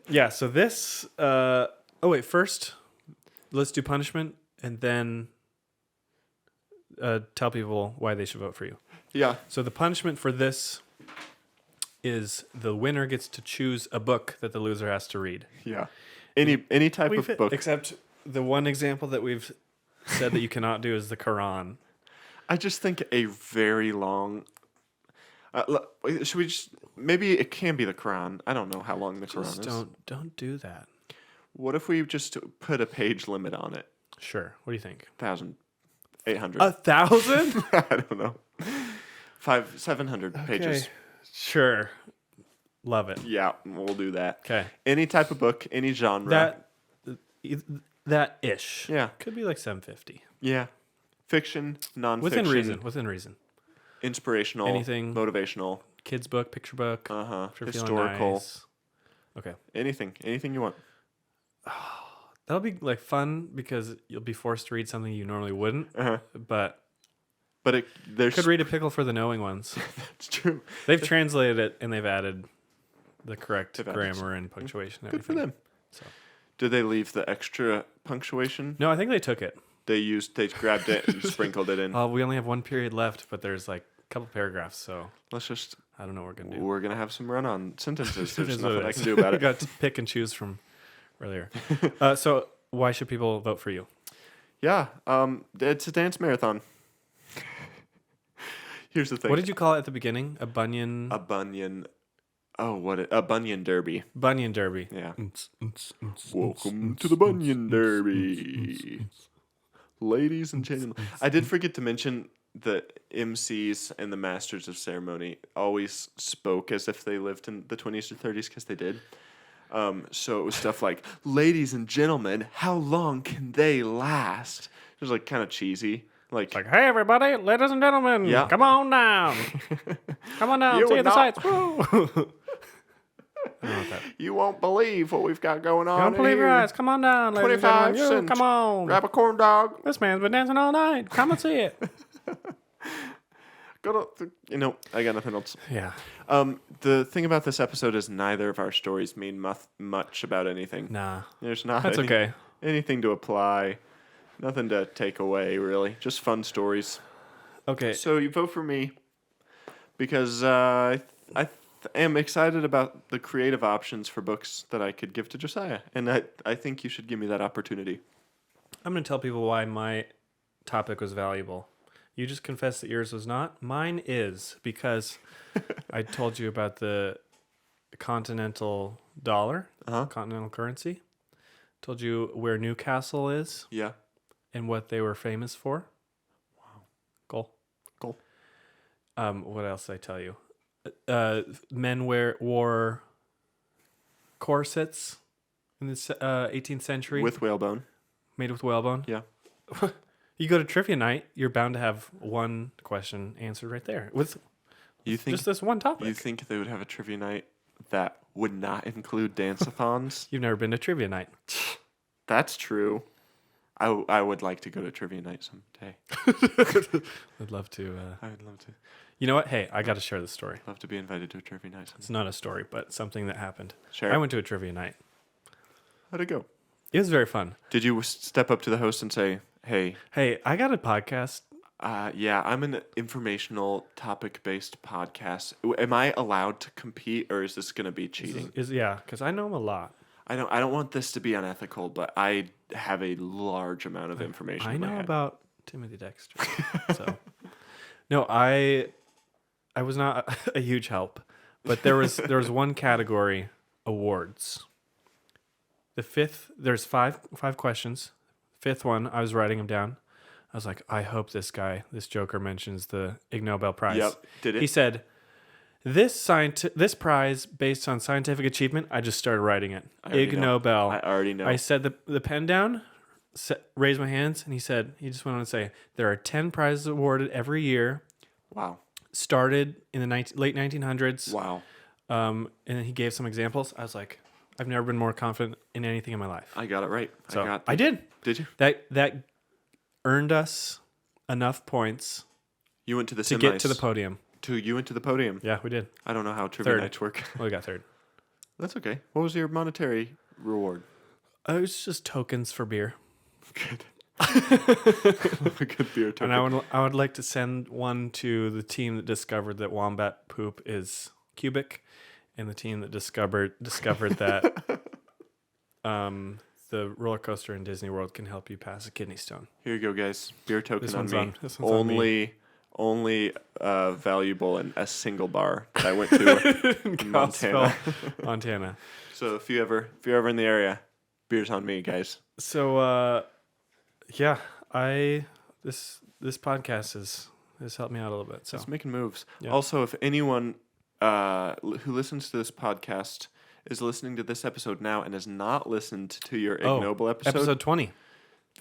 Yeah, so this... first, let's do punishment, and then tell people why they should vote for you. Yeah. So the punishment for this is the winner gets to choose a book that the loser has to read. Yeah. Any type of book. Except the one example that we've said that you cannot do is the Quran. I just think a very long... should we just... Maybe it can be the Quran. I don't know how long the Quran Just is. don't do that. What if we just put a page limit on it? Sure. What do you think? 1,800. 1,000? I don't know. 700 pages. Sure. Love it. Yeah, we'll do that. Okay. Any type of book, any genre. That ish. Yeah. Could be like 750. Yeah. Fiction, nonfiction. Within reason. Inspirational. Anything. Motivational. Kids book, picture book. If you're feeling Historical. nice. Okay. Anything you want. That'll be like fun because you'll be forced to read something you normally wouldn't. But There's could read a pickle for the knowing ones. It's true. They've translated it and they've added the correct They've added grammar and punctuation. And Good for everything. them. So. Did they leave the extra punctuation? No, I think they took it. They grabbed it and sprinkled it in. We only have one period left, but there's like a couple paragraphs, so Let's just. I don't know what we're gonna do. We're gonna have some run-on sentences. There's It is what nothing it I is. can do about We it. got to pick and choose from earlier. So why should people vote for you? Yeah. It's a dance marathon. Here's the thing. What did you call it at the beginning? A Bunyan? A Bunyan. Oh, a Bunyan Derby. Bunyan Derby. Yeah. Welcome to the Bunyan Derby. Ladies and gentlemen. I did forget to mention the MCs and the masters of ceremony always spoke as if they lived in the 20s or 30s because they did. So it was stuff like, "Ladies and gentlemen, how long can they last?" It was like kind of cheesy. Like, Hey, everybody, ladies and gentlemen, Yeah. come on down. Come on down, You see would the not- sights. Woo! I don't know what that. "You won't believe what we've got going on. Don't believe your here. eyes. Come on down, ladies and 25 gentlemen. You, cents. come on. Grab a corn dog. This man's been dancing all night. Come and see it. I got nothing else. Yeah. The thing about this episode is neither of our stories mean much about anything. Nah. There's not That's okay. anything to apply. Nothing to take away, really. Just fun stories. Okay. So you vote for me because I am excited about the creative options for books that I could give to Josiah. And I think you should give me that opportunity. I'm going to tell people why my topic was valuable. You just confessed that yours was not. Mine is, because I told you about the continental dollar, continental currency. Told you where Newcastle is Yeah. and what they were famous for. Wow. Cool. What else did I tell you? Men wore corsets in the 18th century. With whalebone. Made with whalebone. Yeah. You go to trivia night, you're bound to have one question answered right there with You think just this one topic. You think they would have a trivia night that would not include dance-a-thons? You've never been to trivia night. That's true. I would like to go to trivia night someday. I'd love to. I would love to. You know what? Hey, I got to share this story. Love to be invited to a trivia night someday. It's not a story, but something that happened. Sure. I went to a trivia night. How'd it go? It was very fun. Did you step up to the host and say, "Hey, Hey, I got a podcast. yeah, I'm an informational topic-based podcast. Am I allowed to compete, or is this going to be cheating?" Yeah, because I know him a lot. I don't want this to be unethical, but I have a large amount of information. I in my know head. about Timothy Dexter. So, no, I was not a huge help, but there was one category, awards. The fifth, there's five questions. Fifth one, I was writing them down. I was like, I hope this joker mentions the Ig Nobel Prize. Yep. Did it? He said, this prize based on scientific achievement. I just started writing it. already Ig know. Nobel. I already know. I said the pen down, raised my hands, and he just went on to say, there are 10 prizes awarded every year. Wow. Started in the late 1900s. Wow. And then he gave some examples. I was like, I've never been more confident in anything in my life. I got it right. So I did. Did you? That earned us enough points You went to the to semis. get to the podium. You went to the podium. Yeah, we did. I don't know how trivia Third. nights work. Well, we got third. That's okay. What was your monetary reward? It was just tokens for beer. Good. A good beer token. And I would like to send one to the team that discovered that wombat poop is cubic, and the team that discovered that the roller coaster in Disney World can help you pass a kidney stone. Here you go, guys. Beer token This on one's me. this one's on me. Only valuable in a single bar that I went to in Montana. Montana. So if you're ever in the area, beer's on me, guys. So yeah, this podcast has helped me out a little bit. So It's making moves. Yeah. Also, if anyone who listens to this podcast is listening to this episode now and has not listened to your ignoble episode 20.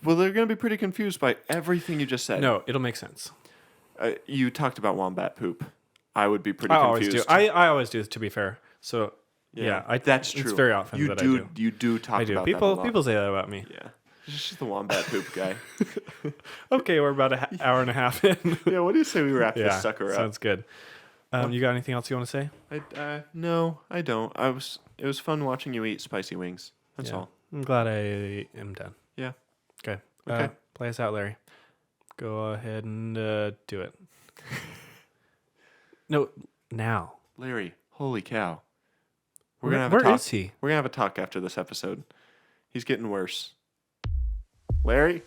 well, they're going to be pretty confused by everything you just said. No, it'll make sense. You talked about wombat poop. I would be pretty I always confused. do. I always do, to be fair. So yeah, that's true. It's very often you that do, I do. You do talk I do. about that a People lot. people say that about me. Yeah. It's just the wombat poop guy. Okay, we're about an hour and a half in. Yeah, what do you say we wrap Yeah, this sucker up? sounds good. You got anything else you want to say? No, I don't. It was fun watching you eat spicy wings. That's Yeah. all. I'm glad I am done. Yeah. Okay. Okay. Play us out, Larry. Go ahead and do it. No, now. Larry, holy cow. We're Where- gonna have a where talk. is he? We're gonna have a talk after this episode. He's getting worse. Larry?